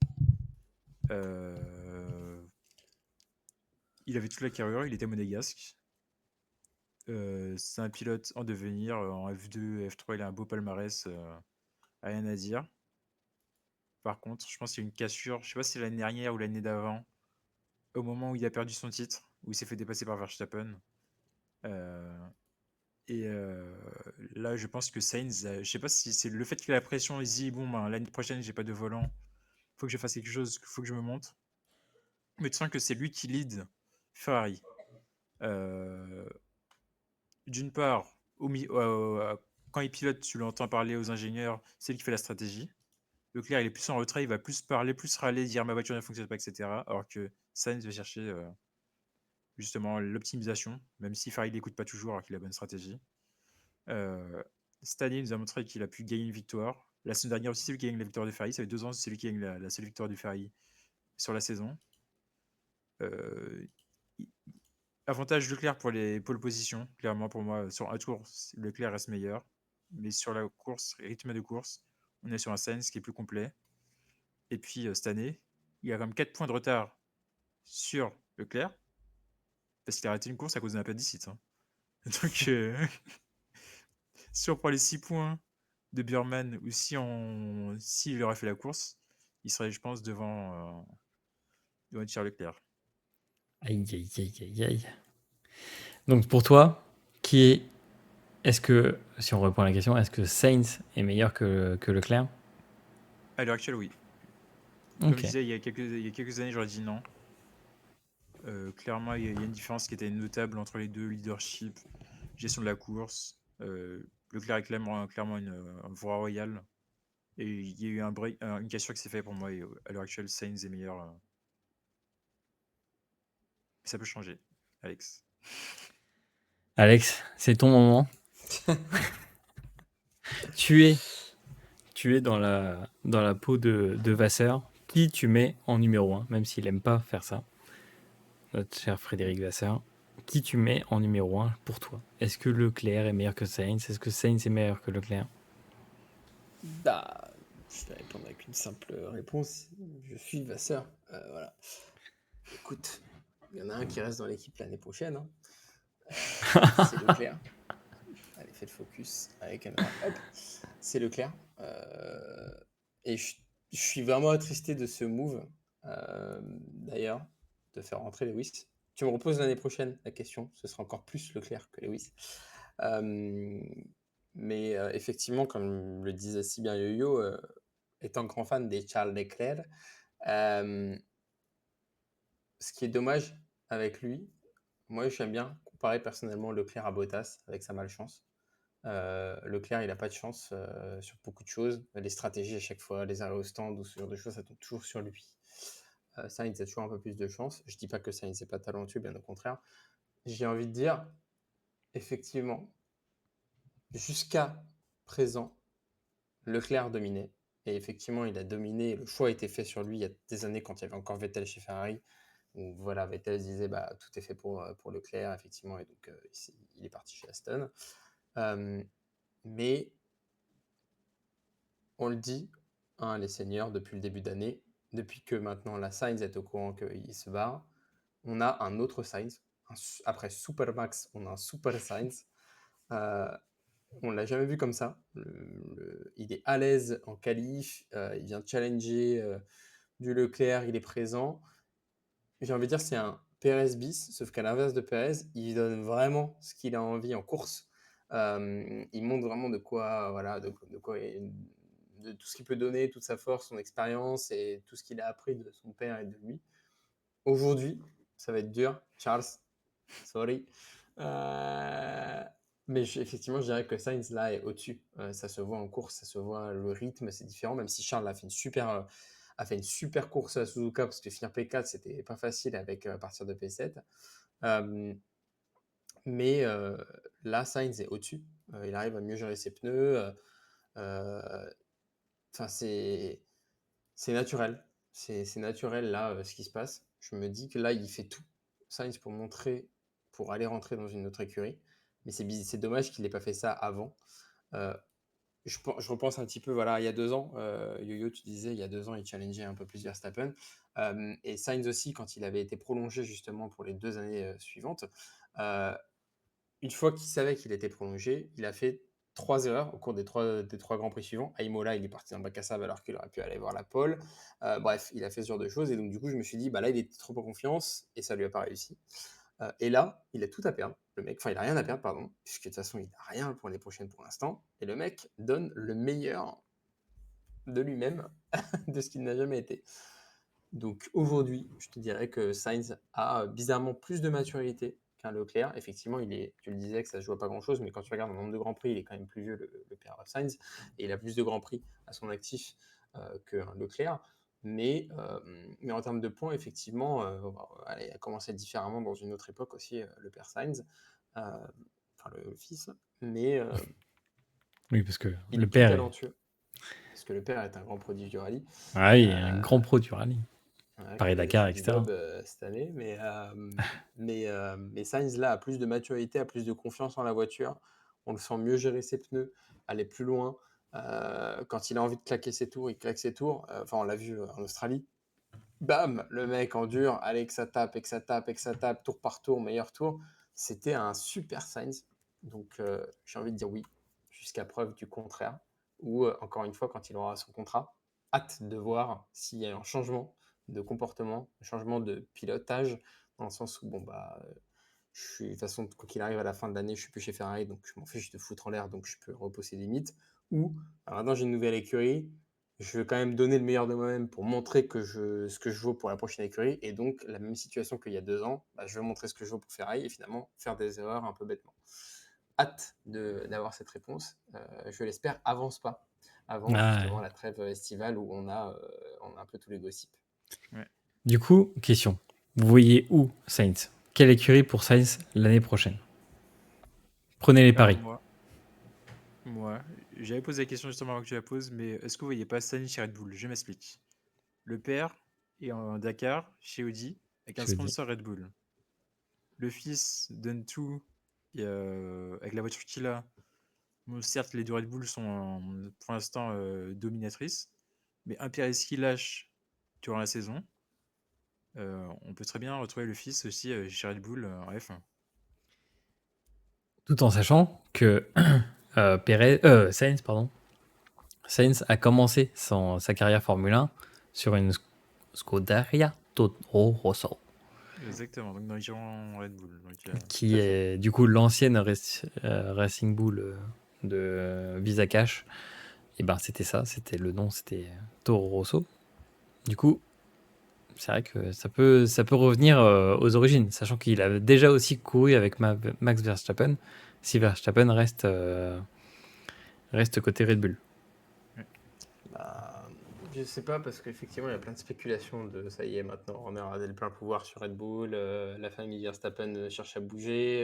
Il avait toute la carrure, il était monégasque. C'est un pilote en devenir, en F2, F3, il a un beau palmarès, rien à dire. Par contre, je pense qu'il y a une cassure, je sais pas si c'est l'année dernière ou l'année d'avant, au moment où il a perdu son titre, où il s'est fait dépasser par Verstappen. Là, je pense que Sainz, je sais pas si c'est le fait qu'il a la pression, il se dit bon, ben, l'année prochaine, j'ai pas de volant, faut que je fasse quelque chose, faut que je me monte. Mais tu sens que c'est lui qui lead Ferrari. Euh, D'une part, quand il pilote, tu l'entends parler aux ingénieurs, c'est lui qui fait la stratégie. Leclerc, il est plus en retrait, il va plus parler, plus râler, dire ma voiture ne fonctionne pas, etc. Alors que Sainz va chercher justement l'optimisation, même si Ferrari l'écoute pas toujours alors qu'il a la bonne stratégie. Cette année, il nous a montré qu'il a pu gagner une victoire. La semaine dernière aussi, c'est lui qui gagne la victoire de Ferrari. Ça fait 2 ans, c'est lui qui gagne la seule victoire du Ferrari sur la saison. Euh, Avantage Leclerc pour les pole positions. Clairement, pour moi, sur un tour, Leclerc reste meilleur. Mais sur la course, rythme de course, on est sur un Sainz qui est plus complet. Et puis, cette année, il y a quand même 4 points de retard sur Leclerc. Parce qu'il a arrêté une course à cause d'un appendicite. Hein. Donc, si on prend les 6 points de Burman ou s'il aurait fait la course, il serait, je pense, devant Charles Leclerc. Aïe, aïe, aïe, aïe, aïe. Donc pour toi, est-ce que, si on reprend la question, est-ce que Sainz est meilleur que Leclerc? À l'heure actuelle, oui. Comme je Ok. disais, il y a quelques années, j'aurais dit non. Clairement, il y a une différence qui était notable entre les deux, leadership, gestion de la course. Leclerc est clairement une voie royale. Et il y a eu une cassure qui s'est faite pour moi. Et à l'heure actuelle, Sainz est meilleur. Mais ça peut changer, Alex. Alex, c'est ton moment. Tu es dans la peau de Vasseur. Qui tu mets en numéro 1, même s'il aime pas faire ça, notre cher Frédéric Vasseur. Qui tu mets en numéro 1 pour toi? Est-ce que Leclerc est meilleur que Sainz? Est-ce que Sainz est meilleur que Leclerc? Bah, je vais répondre avec une simple réponse. Je suis Vasseur. Voilà. Écoute, il y en a un qui reste dans l'équipe l'année prochaine. Hein. C'est Leclerc. Allez, fais le focus avec un hop. C'est Leclerc. Et je suis vraiment attristé de ce move. D'ailleurs, de faire rentrer Lewis. Tu me reposes l'année prochaine la question. Ce sera encore plus Leclerc que Lewis. Mais effectivement, comme le disait si bien Yo-Yo, étant grand fan des Charles Leclerc, ce qui est dommage avec lui, moi j'aime bien comparer personnellement Leclerc à Bottas avec sa malchance. Leclerc, il n'a pas de chance sur beaucoup de choses. Les stratégies à chaque fois, les arrêts au stand ou ce genre de choses, ça tombe toujours sur lui. Sainz a toujours un peu plus de chance. Je ne dis pas que Sainz n'est pas talentueux, bien au contraire. j'ai envie de dire, effectivement, jusqu'à présent, Leclerc dominait. Et effectivement, il a dominé. Le choix a été fait sur lui il y a des années quand il y avait encore Vettel chez Ferrari. Où voilà, Vettel disait bah, tout est fait pour Leclerc, effectivement. Et donc, il est parti chez Aston. Mais on le dit, hein, les seniors, depuis le début d'année, depuis que maintenant la Sainz est au courant qu'il se barre, on a un autre Sainz. Après Supermax, on a un Super Sainz. On ne l'a jamais vu comme ça. Il est à l'aise en qualif, il vient challenger du Leclerc, il est présent. J'ai envie de dire c'est un Perez bis, sauf qu'à l'inverse de Perez, il donne vraiment ce qu'il a envie en course. Il montre vraiment de quoi, voilà, de tout ce qu'il peut donner, toute sa force, son expérience et tout ce qu'il a appris de son père et de lui. Aujourd'hui, ça va être dur. Charles, sorry. Mais effectivement, je dirais que Sainz là est au-dessus. Ça se voit en course, ça se voit, le rythme, c'est différent. Même si Charles a fait une super course à Suzuka, parce que finir P4, c'était pas facile avec à partir de P7. Mais là, Sainz est au-dessus. Il arrive à mieux gérer ses pneus. Enfin, c'est naturel. C'est naturel là, ce qui se passe. Je me dis que là, il fait tout, Sainz, pour aller rentrer dans une autre écurie. Mais c'est dommage qu'il n'ait pas fait ça avant. Je repense un petit peu, voilà, il y a 2 ans, Yo-Yo, tu disais, il y a 2 ans, il challengeait un peu plus Verstappen. Et Sainz aussi, quand il avait été prolongé justement pour les 2 années suivantes, une fois qu'il savait qu'il était prolongé, il a fait 3 erreurs au cours des 3 Grands Prix suivants. À Imola, il est parti dans le bac à sable alors qu'il aurait pu aller voir la pole. Bref, il a fait ce genre de choses. Et donc, du coup, je me suis dit, bah là, il était trop en confiance et ça lui a pas réussi. Et là, il a tout à perdre, le mec. Enfin, il a rien à perdre, pardon, puisque de toute façon, il n'a rien pour les prochaines pour l'instant. Et le mec donne le meilleur de lui-même, de ce qu'il n'a jamais été. Donc aujourd'hui, je te dirais que Sainz a bizarrement plus de maturité qu'un Leclerc. Effectivement, tu le disais que ça ne se joue à pas grand-chose, mais quand tu regardes le nombre de Grands Prix, il est quand même plus vieux, le père Sainz, et il a plus de Grands Prix à son actif qu'un Leclerc. Mais en termes de points, effectivement, il a commencé différemment dans une autre époque aussi, le père Sainz, enfin le fils, mais Oui, parce que il le est plus père est. talentueux, parce que le père est un grand prodige du rallye. Ah oui, un Euh, grand pro du rallye. Ouais, qui avait Paris-Dakar, fait du etc. bob cette année, mais Sainz là a plus de maturité, a plus de confiance en la voiture. On le sent mieux gérer ses pneus, aller plus loin. Quand il a envie de claquer ses tours, il claque ses tours. Enfin, on l'a vu en Australie. Bam, le mec en dur, allez que ça tape, et que ça tape, et que ça tape, tour par tour, meilleur tour. C'était un super Sainz. Donc j'ai envie de dire oui, jusqu'à preuve du contraire. Ou encore une fois, quand il aura son contrat, hâte de voir s'il y a un changement de comportement, un changement de pilotage, dans le sens où, bon, bah, de toute façon, quoi qu'il arrive à la fin de l'année, je suis plus chez Ferrari, donc je m'en fiche de foutre en l'air, donc je peux repousser les limites. Ou, alors maintenant j'ai une nouvelle écurie, je veux quand même donner le meilleur de moi-même pour montrer ce que je vaux pour la prochaine écurie. Et donc, la même situation qu'il y a 2 ans, bah, je veux montrer ce que je vaux pour Ferrari et finalement faire des erreurs un peu bêtement. Hâte d'avoir cette réponse. Je l'espère, avance pas avant Ah, justement la trêve estivale où on a un peu tous les gossips. Ouais. du coup, question. Vous voyez où Sainz? Quelle écurie pour Sainz l'année prochaine? Prenez les Alors paris. moi, j'avais posé la question justement avant que tu la poses, mais est-ce que vous voyez pas Sainz chez Red Bull? Je m'explique. Le père est en Dakar, chez Audi, avec un Je vous dis. sponsor Red Bull. Le fils donne tout, et, avec la voiture qu'il a. Bon, certes, les deux Red Bull sont pour l'instant dominatrices, mais un Perez qui lâche durant la saison, on peut très bien retrouver le fils aussi chez Red Bull en F1. Tout en sachant que Sainz, pardon. Sainz a commencé sa carrière Formule 1 sur une Scuderia Toro Rosso, Exactement, donc dans les girons Red Bull. Donc, tout qui à fait. est du coup l'ancienne Racing Bull de Visa Cash. Et ben c'était ça, le nom, c'était Toro Rosso. Du coup, c'est vrai que ça peut revenir aux origines, sachant qu'il a déjà aussi couru avec Max Verstappen, si Verstappen reste côté Red Bull. Bah, Je sais pas, parce qu'effectivement, il y a plein de spéculations de ça y est, maintenant, on aura le plein pouvoir sur Red Bull, la famille Verstappen cherche à bouger.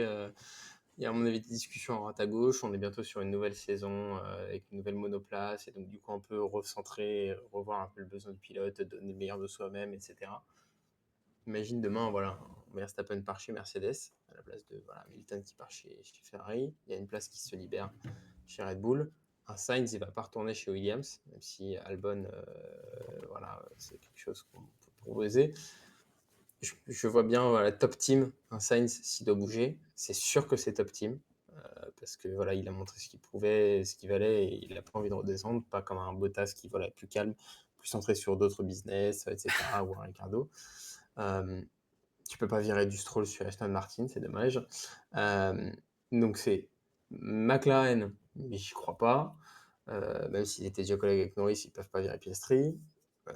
Il y a, à mon avis, des discussions à droite à gauche. On est bientôt sur une nouvelle saison avec une nouvelle monoplace, et donc, du coup, on peut recentrer, revoir un peu le besoin du pilote, donner le meilleur de soi-même, etc. Imagine demain, voilà, Verstappen part chez Mercedes, à la place de Hamilton qui part chez Ferrari. Il y a une place qui se libère chez Red Bull. Un Sainz, il va pas retourner chez Williams, même si Albon, c'est quelque chose qu'on peut proposer. Je vois bien, top team, un Sainz, s'il doit bouger, c'est sûr que c'est top team, parce que voilà, il a montré ce qu'il pouvait, ce qu'il valait, et il n'a pas envie de redescendre, pas comme un Bottas qui est plus calme, plus centré sur d'autres business, etc., ou un Ricardo. Tu peux pas virer du Stroll sur Aston Martin, c'est dommage. Donc c'est McLaren, mais j'y crois pas. Même s'il était déjà collègue avec Norris, ils peuvent pas virer Piastri. Non,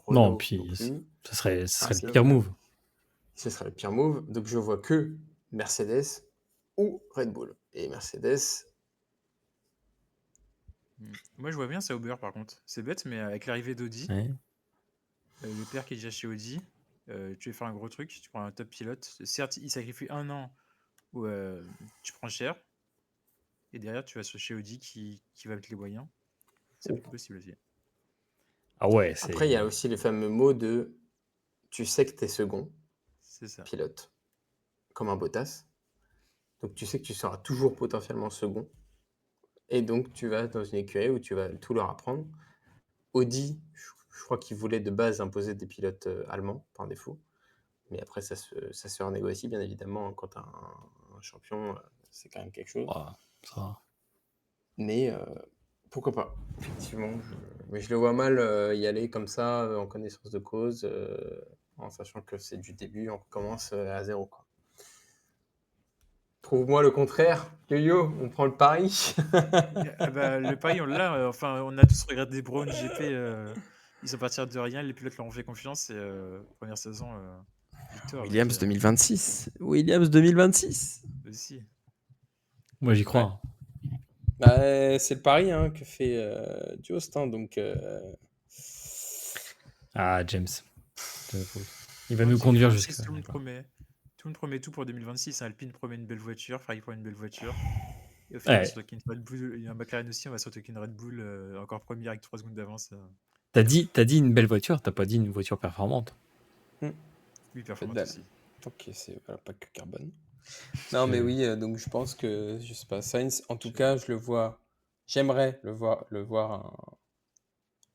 Renault non puis plus. ce serait le Haas non pire plus. move. Ce serait le pire move. Donc je vois que Mercedes ou Red Bull. Et Mercedes, Moi, je vois bien Sauber, par contre. C'est bête, mais avec l'arrivée d'Audi, Ouais. le père qui est déjà chez Audi, tu veux faire un gros truc, tu prends un top pilote. Certes, il sacrifie un an où tu prends cher, et derrière, tu vas chez Audi qui va mettre les moyens. Ça peut être possible aussi. Ah ouais, après il y a c'est. aussi le fameux mot de tu sais que tu es second C'est ça. pilote, comme un Bottas. Donc tu sais que tu seras toujours potentiellement second. Et donc, tu vas dans une écurie où tu vas tout leur apprendre. Audi, je crois qu'ils voulaient de base imposer des pilotes allemands par défaut. Mais après, ça se renégocie, bien évidemment. Quand tu as un champion, c'est quand même quelque chose. Ah, ça. Mais pourquoi pas, effectivement. Mais je le vois mal y aller comme ça, en connaissance de cause, en sachant que c'est du début, on commence à zéro, quoi. Trouve-moi le contraire. Yo-yo, on prend le pari. Ah bah, le pari, on l'a. Enfin, on a tous regardé Brown GP. Ils sont partis de rien. Les pilotes leur ont fait confiance. Et première saison, victoire. Donc, Williams 2026. Williams 2026. aussi. Moi, j'y crois. Ouais. Hein. Bah, c'est le pari que fait Jost, donc Ah, James. Il va Non, nous conduire 2026, jusqu'à. tout le monde promet. Tout le monde promet tout pour 2026. Alpine promet une belle voiture. Ferrari promet une belle voiture. Et au final, on va Ouais. se retrouver avec une Red Bull. Il y a un McLaren aussi. On va se retrouver avec une Red Bull encore première avec 3 secondes d'avance. T'as dit une belle voiture, t'as pas dit une voiture performante. Oui, pas de performante balle. aussi. Ok, c'est pas que carbone. Non, mais oui, donc je pense que, je sais pas, Sainz, en tout Je- cas, je le vois, j'aimerais le voir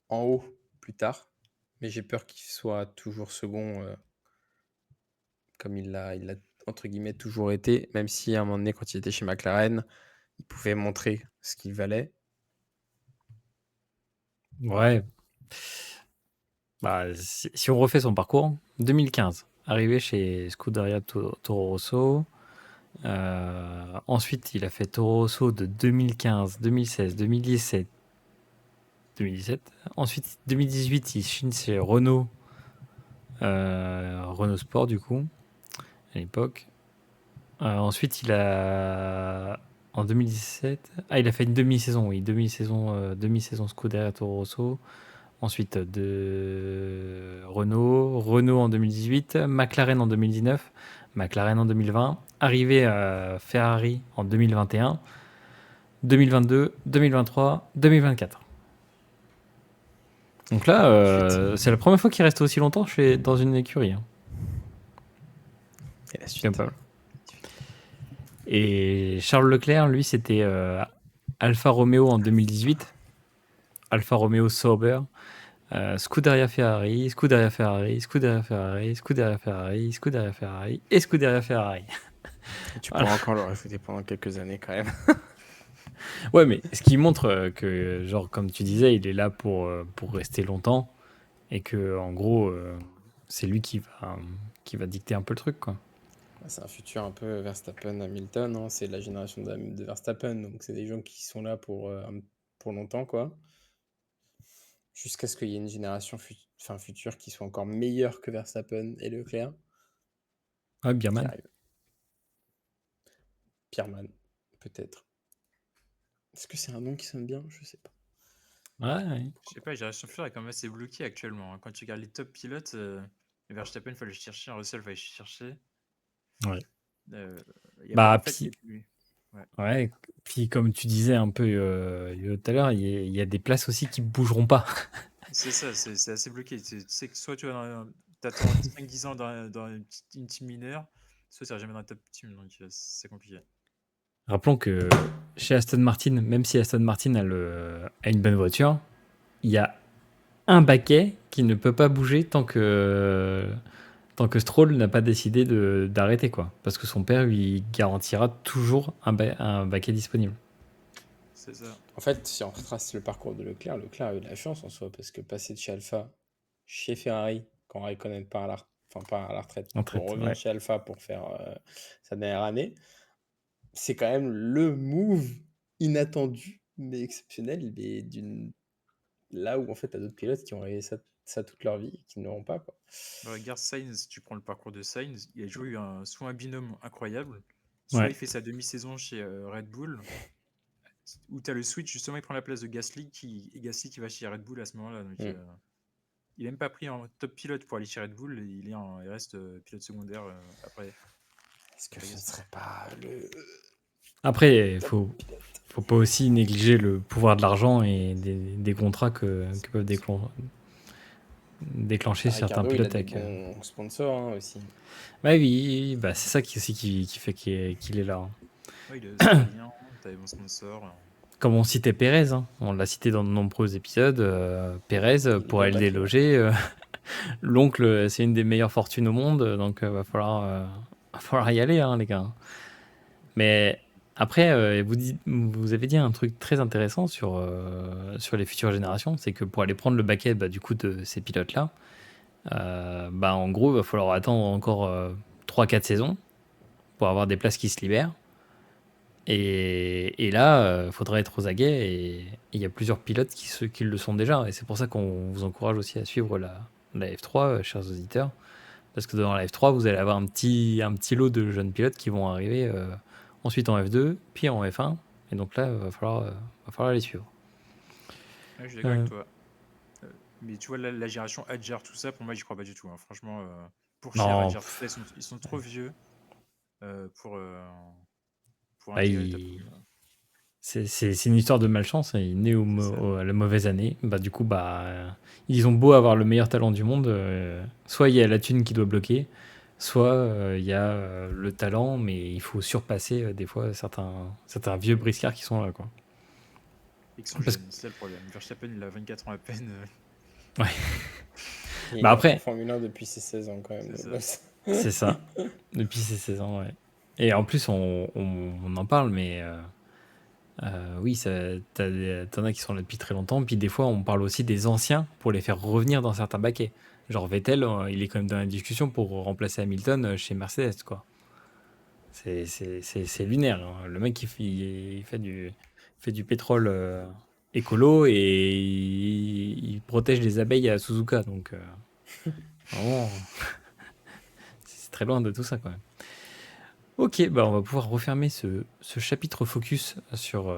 en haut plus tard, mais j'ai peur qu'il soit toujours second, comme il l'a entre guillemets toujours été, même si à un moment donné, quand il était chez McLaren, il pouvait montrer ce qu'il valait. Ouais. Bah, si on refait son parcours, 2015, arrivé chez Scuderia Toro Rosso. Ensuite, il a fait Toro Rosso de 2015, 2016, 2017. 2017. Ensuite, 2018, il chine chez Renault. Renault Sport, du coup, à l'époque. Ensuite, il a. En 2017. Ah, il a fait une demi-saison, oui. Demi-saison Scuderia Toro Rosso. Ensuite, de Renault en 2018, McLaren en 2019, McLaren en 2020, arrivé à Ferrari en 2021, 2022, 2023, 2024. Donc là, c'est la première fois qu'il reste aussi longtemps dans une écurie. Hein. Et la C'est suite. quand même pas mal. Et Charles Leclerc, lui, c'était Alfa Romeo en 2018, Alfa Romeo Sauber, Scuderia Ferrari, Scuderia Ferrari, Scuderia Ferrari, Scuderia Ferrari, Scuderia Ferrari et Scuderia Ferrari. Tu Voilà. pourras encore le rajouter pendant quelques années quand même. Ouais, mais ce qui montre que, genre, comme tu disais, il est là pour rester longtemps et que, en gros, c'est lui qui va dicter un peu le truc, quoi. C'est un futur un peu Verstappen-Hamilton, hein. C'est la génération de Verstappen, donc c'est des gens qui sont là pour longtemps, quoi. Jusqu'à ce qu'il y ait une génération future qui soit encore meilleure que Verstappen et Leclerc Ouais, qui Birman. arrive. Pierman, peut-être. Est-ce que c'est un nom qui sonne bien? Je sais pas. Ouais. Je sais pas, Génération Fuel est quand même assez bloqué actuellement, hein. Quand tu regardes les top pilotes, Verstappen, il fallait le chercher, Russell, il fallait le chercher. Ouais. Il y a pas, Bah, en fait, il y a puis, plus. Ouais. ouais, puis comme tu disais un peu tout à l'heure, il y a des places aussi qui bougeront pas. C'est ça, c'est assez bloqué. Tu sais que soit tu attends 5-10 ans dans une team mineure, soit tu n'arrives jamais dans la top team, donc c'est compliqué. Rappelons que chez Aston Martin, même si Aston Martin a une bonne voiture, il y a un baquet qui ne peut pas bouger tant que Stroll n'a pas décidé d'arrêter, quoi. Parce que son père lui garantira toujours un baquet disponible. C'est ça. En fait, si on retrace le parcours de Leclerc, Leclerc a eu de la chance en soi, parce que passer de chez Alpha, chez Ferrari, quand Raikkonen part à enfin, pas à la retraite, En pour traite, revenir ouais. chez Alpha pour faire sa dernière année, c'est quand même le move inattendu, mais exceptionnel, mais là où en fait, t'as d'autres pilotes qui ont rêvé ça toute leur vie et qui ne l'auront pas, quoi. Regarde Sainz, si tu prends le parcours de Sainz, il a toujours eu soit un binôme incroyable, soit Ouais. il fait sa demi-saison chez Red Bull, où tu as le switch, justement, il prend la place de Gasly, et Gasly qui va chez Red Bull à ce moment-là. Donc, Mm. il n'a même pas pris en top pilote pour aller chez Red Bull, il reste pilote secondaire après. Est-ce que ce ne serait pas le Après, il top faut pilote? pas aussi négliger le pouvoir de l'argent et des contrats que peuvent déclencher Bah, certains Ricardo, il a pilotes des avec. bons sponsors hein, aussi. Bah oui, bah c'est ça aussi qui fait qu'il est là, hein. Ouais, il est australien, tu as des bons sponsors. Comme on citait Pérez, hein, on l'a cité dans de nombreux épisodes, Pérez, Il est pour bien aller le battu. Hein. déloger, l'oncle, c'est une des meilleures fortunes au monde, donc va falloir y aller, hein, les gars. Mais après, vous avez dit un truc très intéressant sur les futures générations, c'est que pour aller prendre le baquet du coup de ces pilotes-là, en gros, il va falloir attendre encore 3-4 saisons pour avoir des places qui se libèrent. Et là, il faudra être aux aguets et il y a plusieurs pilotes qui le sont déjà. Et c'est pour ça qu'on vous encourage aussi à suivre la F3, chers auditeurs. Parce que dans la F3, vous allez avoir un petit lot de jeunes pilotes qui vont arriver ensuite en F2, puis en F1. Et donc là, va falloir les suivre. Ouais, je suis d'accord avec toi. Mais tu vois, la génération Adjar, tout ça, pour moi, j'y crois pas du tout, hein. Franchement, Pourchaire, Non, Adjar, tout ça, ils sont trop vieux euh, pour, euh, pour bah, intégrer le top team. c'est une histoire de malchance. Il est né C'est ça. à la mauvaise année. Du coup, ils ont beau avoir le meilleur talent du monde, soit il y a la thune qui doit bloquer, soit il y a le talent, mais il faut surpasser des fois certains vieux briscards qui sont là, quoi. Et qui sont Parce que, jeunes, c'est ça le problème. Verstappen, il a 24 ans à peine. ouais. Il Bah est en après, Formule 1 depuis ses 16 ans quand même. C'est Le ça. boss. c'est ça. Depuis ses 16 ans, ouais. Et en plus, on en parle, mais oui, t'en as qui sont là depuis très longtemps. Puis des fois, on parle aussi des anciens pour les faire revenir dans certains baquets. Genre Vettel, il est quand même dans la discussion pour remplacer Hamilton chez Mercedes, quoi. C'est lunaire, hein. Le mec, il fait du pétrole écolo et il protège les abeilles à Suzuka. Donc, vraiment, c'est très loin de tout ça, quand même. Ok, on va pouvoir refermer ce chapitre focus sur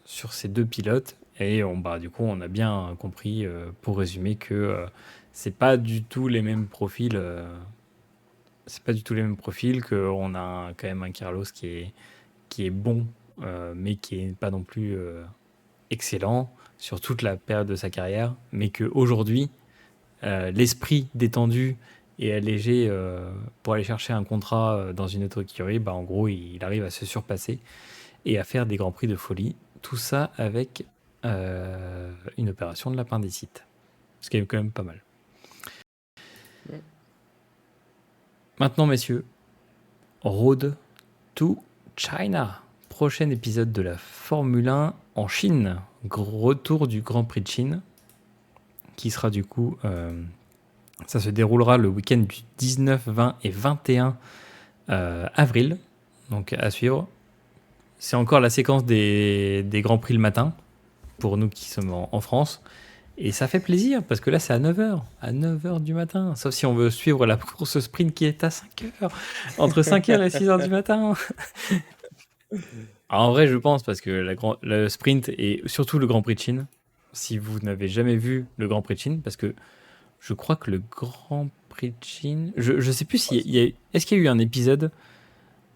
ces deux pilotes. Et du coup, on a bien compris, pour résumer, que c'est pas du tout les mêmes profils. C'est pas du tout les mêmes profils, qu'on a quand même un Carlos qui est bon, mais qui est pas non plus excellent sur toute la période de sa carrière. Mais qu'aujourd'hui, l'esprit détendu et allégé pour aller chercher un contrat dans une autre écurie, en gros, il arrive à se surpasser et à faire des grands prix de folie. Tout ça avec une opération de l'appendicite. Ce qui est quand même pas mal. Mm. Maintenant, messieurs, Road to China. Prochain épisode de la Formule 1 en Chine. Retour du Grand Prix de Chine, qui sera du coup... ça se déroulera le week-end du 19, 20 et 21 avril. Donc à suivre. C'est encore la séquence des Grands Prix le matin, pour nous qui sommes en France. Et ça fait plaisir, parce que là, c'est à 9h. À 9h du matin. Sauf si on veut suivre la course sprint qui est à 5h. Entre 5h et 6h du matin. En vrai, je pense, parce que le sprint et surtout le Grand Prix de Chine, si vous n'avez jamais vu le Grand Prix de Chine, parce que je crois que le Grand Prix de Chine, je sais plus s'il y a, est-ce qu'il y a eu un épisode,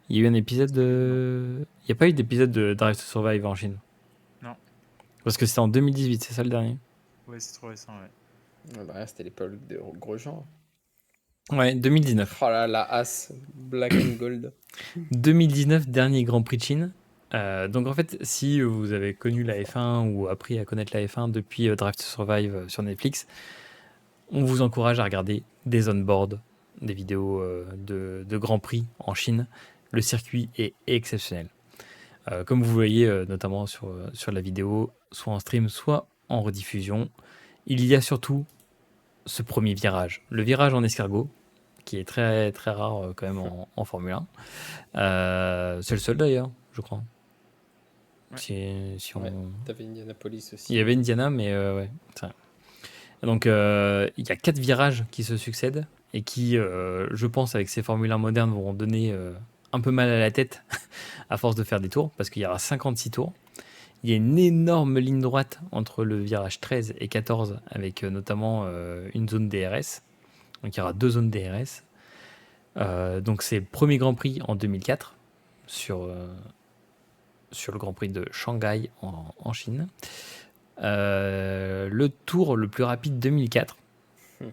il y a eu un épisode de, il n'y a pas eu d'épisode de Drive to Survive en Chine. Non. Parce que c'était en 2018, c'est ça le dernier? Ouais, c'est trop récent, ouais. Ah bah, c'était l'époque de Grosjean. Ouais, 2019. Oh là, la As, Black and Gold. 2019, dernier Grand Prix de Chine. Donc en fait, si vous avez connu la F1 ou appris à connaître la F1 depuis Drive to Survive sur Netflix, on vous encourage à regarder des on-board, des vidéos de Grand Prix en Chine. Le circuit est exceptionnel. Comme vous voyez notamment sur la vidéo, soit en stream, soit en rediffusion, il y a surtout ce premier virage. Le virage en escargot, qui est très, très rare quand même en Formule 1. C'est le seul d'ailleurs, je crois. Ouais. Si on... Ouais, t'avais Indianapolis aussi. Il y avait Indiana, mais ouais. c'est vrai. Donc il y a 4 virages qui se succèdent et qui, je pense, avec ces Formule 1 modernes, vont donner un peu mal à la tête à force de faire des tours, parce qu'il y aura 56 tours. Il y a une énorme ligne droite entre le virage 13 et 14, avec notamment une zone DRS. Donc il y aura 2 zones DRS. Donc c'est le premier Grand Prix en 2004 sur le Grand Prix de Shanghai en Chine. Le tour le plus rapide 2004,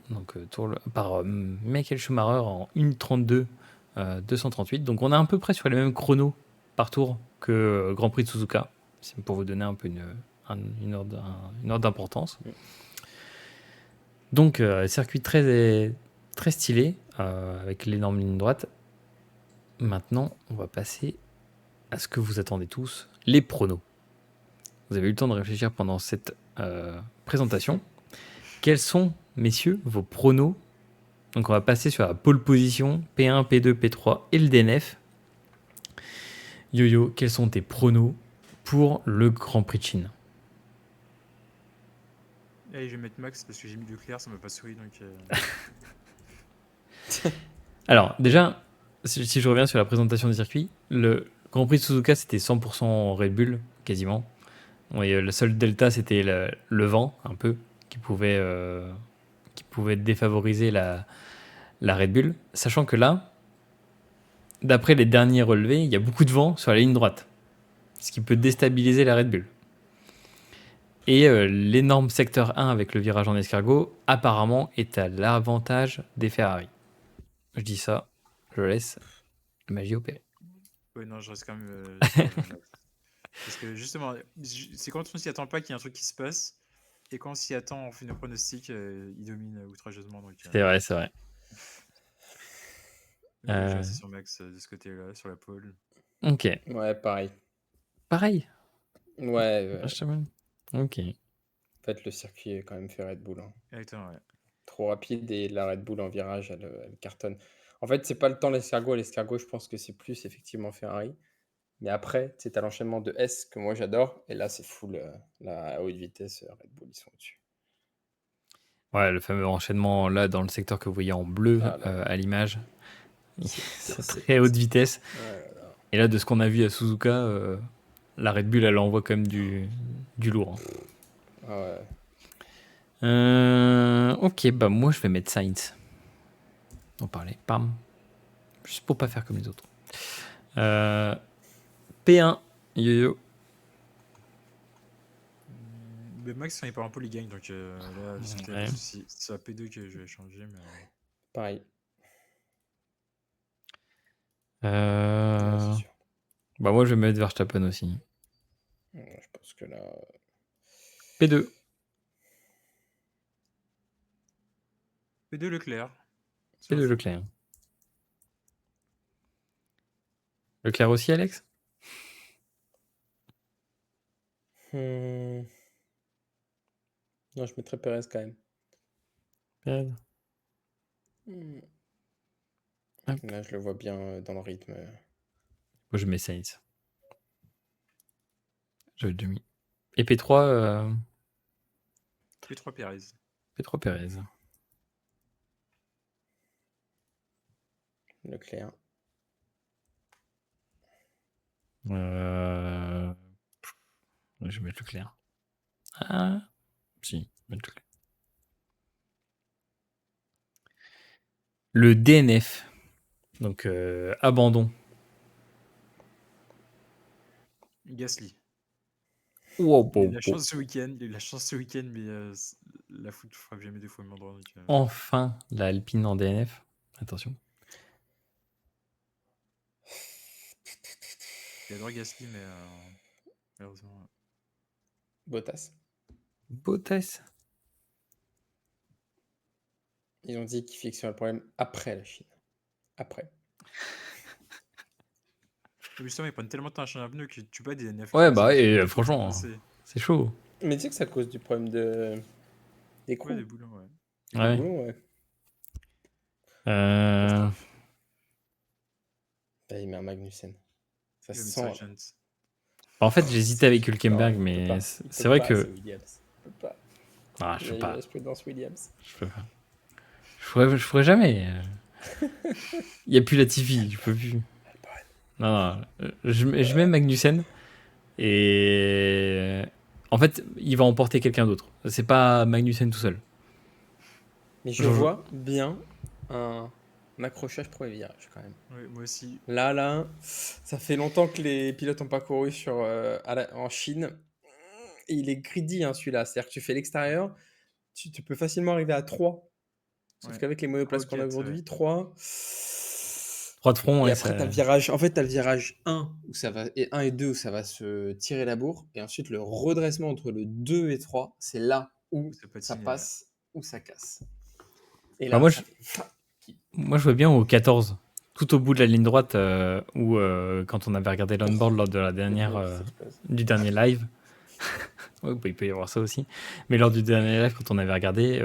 donc par Michael Schumacher en 1:32 238. Donc on est à peu près sur les mêmes chronos par tour que Grand Prix de Suzuka, c'est pour vous donner un peu une ordre d'importance. Donc circuit très, très stylé avec l'énorme ligne droite. Maintenant, on va passer à ce que vous attendez tous, les pronos. Vous avez eu le temps de réfléchir pendant cette présentation. Quels sont, messieurs, vos pronos? Donc on va passer sur la pole position, P1, P2, P3 et le DNF. Yo-Yo, quels sont tes pronos pour le Grand Prix de Chine? Allez, je vais mettre Max parce que j'ai mis Leclerc, ça m'a pas souri donc. Alors déjà, si je reviens sur la présentation du circuit, le Grand Prix de Suzuka c'était 100% Red Bull, quasiment. Et le seul delta c'était le vent, un peu, qui pouvait défavoriser la Red Bull. Sachant que là, d'après les derniers relevés, il y a beaucoup de vent sur la ligne droite, ce qui peut déstabiliser la Red Bull. Et l'énorme secteur 1 avec le virage en escargot, apparemment, est à l'avantage des Ferrari. Je dis ça, je laisse la magie opérer. Ouais, non, je reste quand même sur Max. Parce que justement, c'est quand on s'y attend pas qu'il y a un truc qui se passe, et quand on s'y attend, on fait nos pronostics, il domine outrageusement. Donc, C'est vrai, c'est vrai. je vais rester sur Max de ce côté-là, sur la pole. Ok. Ouais, pareil. Pareil. Ouais. Ok. En fait, le circuit est quand même fait Red Bull. Exactement, ouais. Trop rapide et la Red Bull en virage, elle cartonne. En fait, c'est pas le temps l'escargot. L'escargot, je pense que c'est plus effectivement Ferrari. Mais après, c'est à l'enchaînement de S que moi j'adore. Et là, c'est full la haute vitesse. Red Bull, ils sont au-dessus. Ouais, le fameux enchaînement là dans le secteur que vous voyez en bleu Ah là. à l'image. C'est Très haute vitesse. Ouais, là. Et là, de ce qu'on a vu à Suzuka, la Red Bull, elle envoie quand même du lourd. Ah ouais. Ok, bah moi je vais mettre Sainz. On parlait, pam. Juste pour pas faire comme les autres. P1, yo-yo. Mais Max, il part un peu, il gagne, donc là, Ouais. c'est à P2 que je vais changer. Mais... Pareil. Ouais, c'est sûr. Bah moi je vais mettre Verstappen aussi. Je pense que là. P2. P2 Leclerc. P2 Leclerc. Leclerc aussi, Alex? Non, je mettrais Perez quand même. Perez. Là, je le vois bien dans le rythme. Moi je mets Sainz. Je demi. Et P3 P3 Perez. P3 Perez. Leclerc. Je vais mettre Leclerc. Ah. Si. Le DNF. Donc, abandon. Gasly. Wow, Il a eu wow, la wow. chance ce week-end, mais la foot frappe jamais deux fois le même endroit. Donc, Enfin, la Alpine en DNF. Attention. j'adore Gasly, mais malheureusement. Bottas. Bottas. Ils ont dit qu'ils fixeraient le problème après la Chine. Après. Justement, ils prennent tellement de temps à changer un pneu que tu bats des DNF. Ouais, bah, et franchement, C'est c'est chaud. Mais tu sais que c'est à cause du problème des quoi coups. des boulons, ouais. Des Ouais. boulons, ouais. Euh, Bah, il met un Magnussen. Ça Il va se mettre sent. Sargent. En fait, j'hésitais avec Non, Hülkenberg, il peut mais pas. c'est vrai que. C'est Williams. Il peut pas. Ah, je Il peux a pas. la jurisprudence Williams. Je peux pas. Je ferais jamais. Il n'y a plus la TV, je peux plus. Non, non. Je mets Magnussen et. En fait, il va emporter quelqu'un d'autre. C'est pas Magnussen tout seul. Mais je Je- vois bien un accrochage pour les virages quand même. Ouais, moi aussi. Là, ça fait longtemps que les pilotes n'ont pas couru en Chine. Et il est greedy, hein, celui-là. C'est-à-dire que tu fais l'extérieur, tu peux facilement arriver à 3. Sauf Ouais. qu'avec les monoplaces qu'on a 3 ou 4, aujourd'hui, ouais. 3. 3 de front, Et ouais, après, ça. tu as le virage. En fait, tu as le virage 1 où ça va, et 1 et 2 où ça va se tirer la bourre. Et ensuite, le redressement entre le 2 et 3, c'est là où Ça patine, ça passe, où ça casse. Et Bah, là, ça fait. moi, je vois bien au 14, tout au bout de la ligne droite, où quand on avait regardé l'onboard lors de la dernière, du dernier live, ouais, bah, il peut y avoir ça aussi, mais lors du dernier live, quand on avait regardé,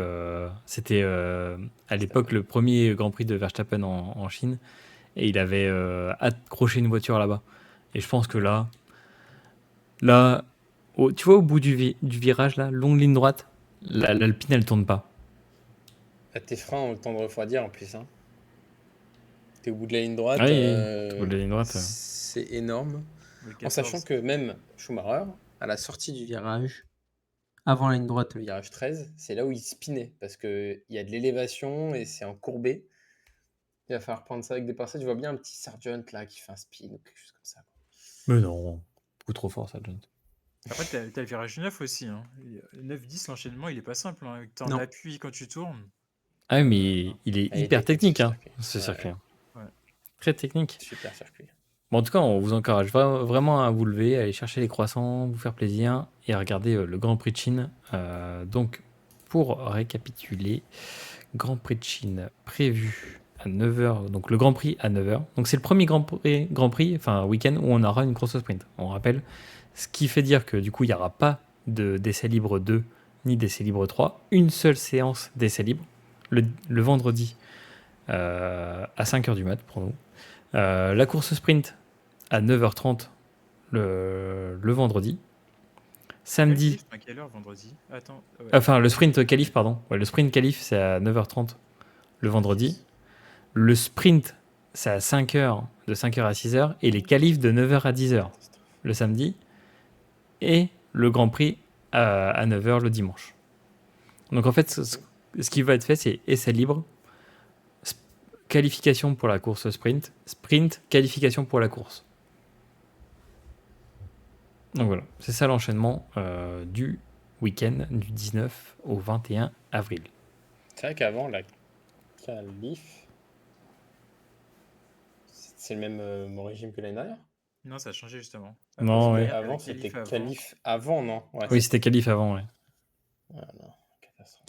c'était à l'époque le premier Grand Prix de Verstappen en Chine, et il avait accroché une voiture là-bas. Et je pense que là, tu vois, au bout du virage, là, longue ligne droite, l'Alpine, elle tourne pas. Tes freins ont le temps de refroidir en plus. Hein. T'es au bout de la ligne droite, Oui, au bout de la ligne droite. c'est énorme. Le En sachant 14. que même Schumacher, à la sortie du virage, avant la ligne droite, le virage 13, c'est là où il spinait. Parce qu'il y a de l'élévation et c'est en courbé. Il va falloir prendre ça avec des pincettes. Je vois bien un petit Sargent là qui fait un spin ou quelque chose comme ça. Mais non, beaucoup trop fort, ça, John. Après, t'as le virage 9 aussi. Hein. 9-10, l'enchaînement, il est pas simple. Hein. T'es en Non. appui quand tu tournes. Ah oui, mais il est Il est hyper technique, technique, hein, ce ce circuit. circuit. Ouais. Très technique. Super circuit. Bon, en tout cas, on vous encourage vraiment à vous lever, à aller chercher les croissants, vous faire plaisir et à regarder le Grand Prix de Chine. Donc, pour récapituler, Grand Prix de Chine prévu à 9h. Donc, le Grand Prix à 9h. Donc, c'est le premier Grand Prix, enfin, week-end où on aura une course au sprint. On rappelle. Ce qui fait dire que du coup, il n'y aura pas d'essai libre 2 ni d'essai libre 3. Une seule séance d'essai libre le vendredi à 5h du mat pour nous. La course sprint à 9h30 le vendredi. Samedi. Qualif, à quelle heure vendredi? Attends. Ouais. Enfin, le sprint qualif, pardon. Ouais, le sprint qualif, c'est à 9h30 le vendredi. Le sprint, c'est à 5h, de 5h à 6h. Et les qualifs de 9h à 10h le samedi. Et le Grand Prix à 9h le dimanche. Donc en fait, ce qui va être fait, c'est essai libre, qualification pour la course sprint, sprint, qualification pour la course. Donc voilà, c'est ça l'enchaînement du week-end du 19 au 21 avril. C'est vrai qu'avant, la qualif, c'est le même régime que l'année dernière. Non, ça a changé justement. Non, ouais. Avant, c'était qualif avant, non? Ouais, Oui, c'était qualif avant, ouais. Ah non, catastrophe.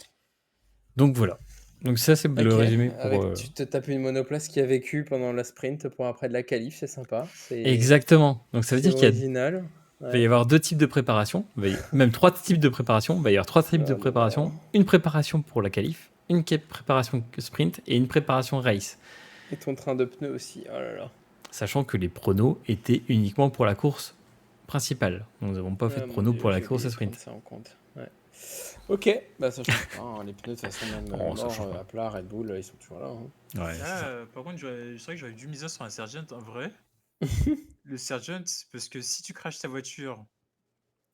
Donc voilà. Donc ça, c'est le résumé pour... Tu te tapes une monoplace qui a vécu pendant la sprint pour après de la qualif, c'est sympa. Exactement. Donc ça veut dire qu'il original. va y avoir 2 types de préparation, même 3 types de préparation. Il va y avoir 3 types de préparation. Une préparation pour la qualif, une préparation sprint et une préparation race. Et ton train de pneus aussi, oh là là. Sachant que les pronos étaient uniquement pour la course principale. Nous n'avons pas fait de pronos pour la course sprint. Ça en compte. Ouais. Ok, bah ça change pas. Hein. Les pneus, de toute façon, même à plat, Red Bull, ils sont toujours là. Hein. Ouais, par contre, c'est vrai que j'aurais dû miser sur un Sargent en vrai. Le Sargent, parce que si tu crashes ta voiture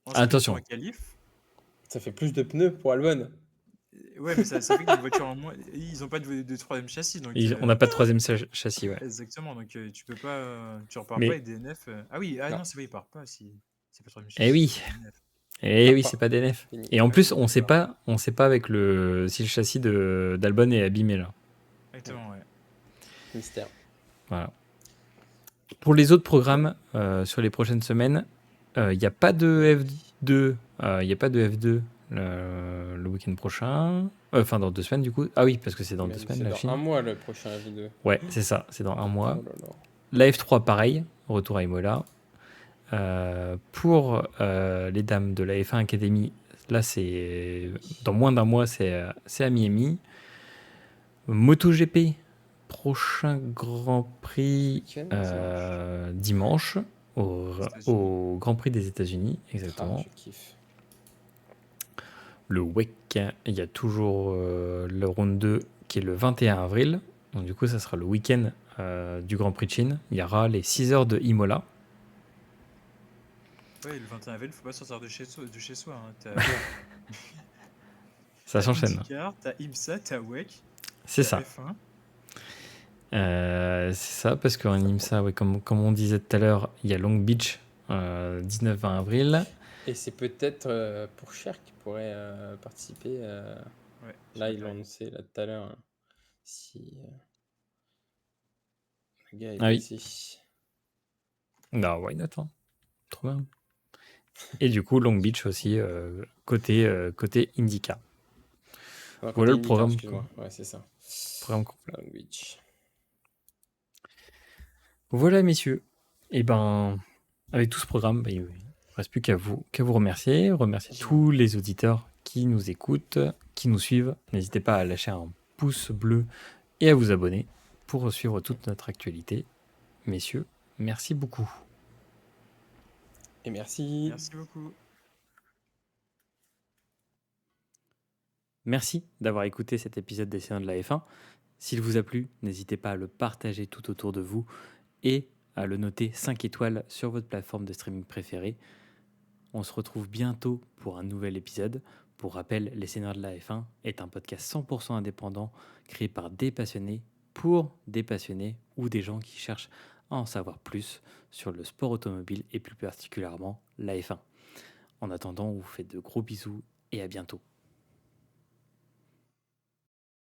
en attention. qualif, Ça fait plus de pneus pour Albon. Ouais, mais ça fait que des voitures en moins. Ils ont pas de troisième châssis, donc On n'a pas de troisième châssis, ouais. exactement. Donc tu peux pas, tu repars pas Mais, avec DNF. Ah oui, ah Non, non, c'est vrai, il part pas si c'est pas le troisième eh châssis, c'est oui, pas DNF. eh part oui, pas. c'est pas DNF. Fini. Et en Ah plus, oui, on sait pas avec si le châssis d'Albon est abîmé là. exactement, ouais. Mystère. Voilà. Pour les autres programmes sur les prochaines semaines, il n'y a pas de F2. Il y a pas de F2 le week-end prochain. Enfin, dans 2 semaines du coup. Ah oui, parce que c'est dans 2 semaines C'est la dans Chine. un mois le prochain vidéo. Ouais, c'est ça, c'est dans un mois. Oh là là. La F3, pareil, retour à Imola. Pour les dames de la F1 Academy, là, c'est dans moins d'un mois, c'est à Miami. MotoGP, prochain Grand Prix Week-end, dimanche États-Unis. au Grand Prix des États-Unis, Ah, exactement. je kiffe. Le WEC, il y a toujours le round 2 qui est le 21 avril. Donc, du coup, ça sera le week-end du Grand Prix de Chine. Il y aura les 6 heures de Imola. Ouais, le 21 avril, faut pas sortir de chez soi. Hein. Ça T'as s'enchaîne. IndyCar, t'as IMSA, t'as WEC, C'est t'as ça. F1. C'est ça, parce qu'en IMSA, ouais, comme on disait tout à l'heure, il y a Long Beach 19-20 avril. Et c'est peut-être pour Cher qui pourrait participer. Ouais, Là, sur ils l'ont Paris. annoncé là tout à l'heure. Si le gars est Ah oui. blessé. Non, why not, hein. Trop bien. Et du coup, Long Beach aussi, côté IndyCar. Enfin, Voilà le IndyCar, programme. excuse-moi. Ouais, c'est ça. Programme complet. Long Beach. Voilà, messieurs. Et ben, avec tout ce programme, il ne reste plus qu'à vous remercier. Remercier tous les auditeurs qui nous écoutent, qui nous suivent. N'hésitez pas à lâcher un pouce bleu et à vous abonner pour suivre toute notre actualité. Messieurs, merci beaucoup. Et merci. Merci beaucoup. Merci d'avoir écouté cet épisode des Sénats de la F1. S'il vous a plu, n'hésitez pas à le partager tout autour de vous et à le noter 5 étoiles sur votre plateforme de streaming préférée. On se retrouve bientôt pour un nouvel épisode. Pour rappel, Les Seigneurs de la F1 est un podcast 100% indépendant créé par des passionnés pour des passionnés ou des gens qui cherchent à en savoir plus sur le sport automobile et plus particulièrement la F1. En attendant, on vous fait de gros bisous et à bientôt.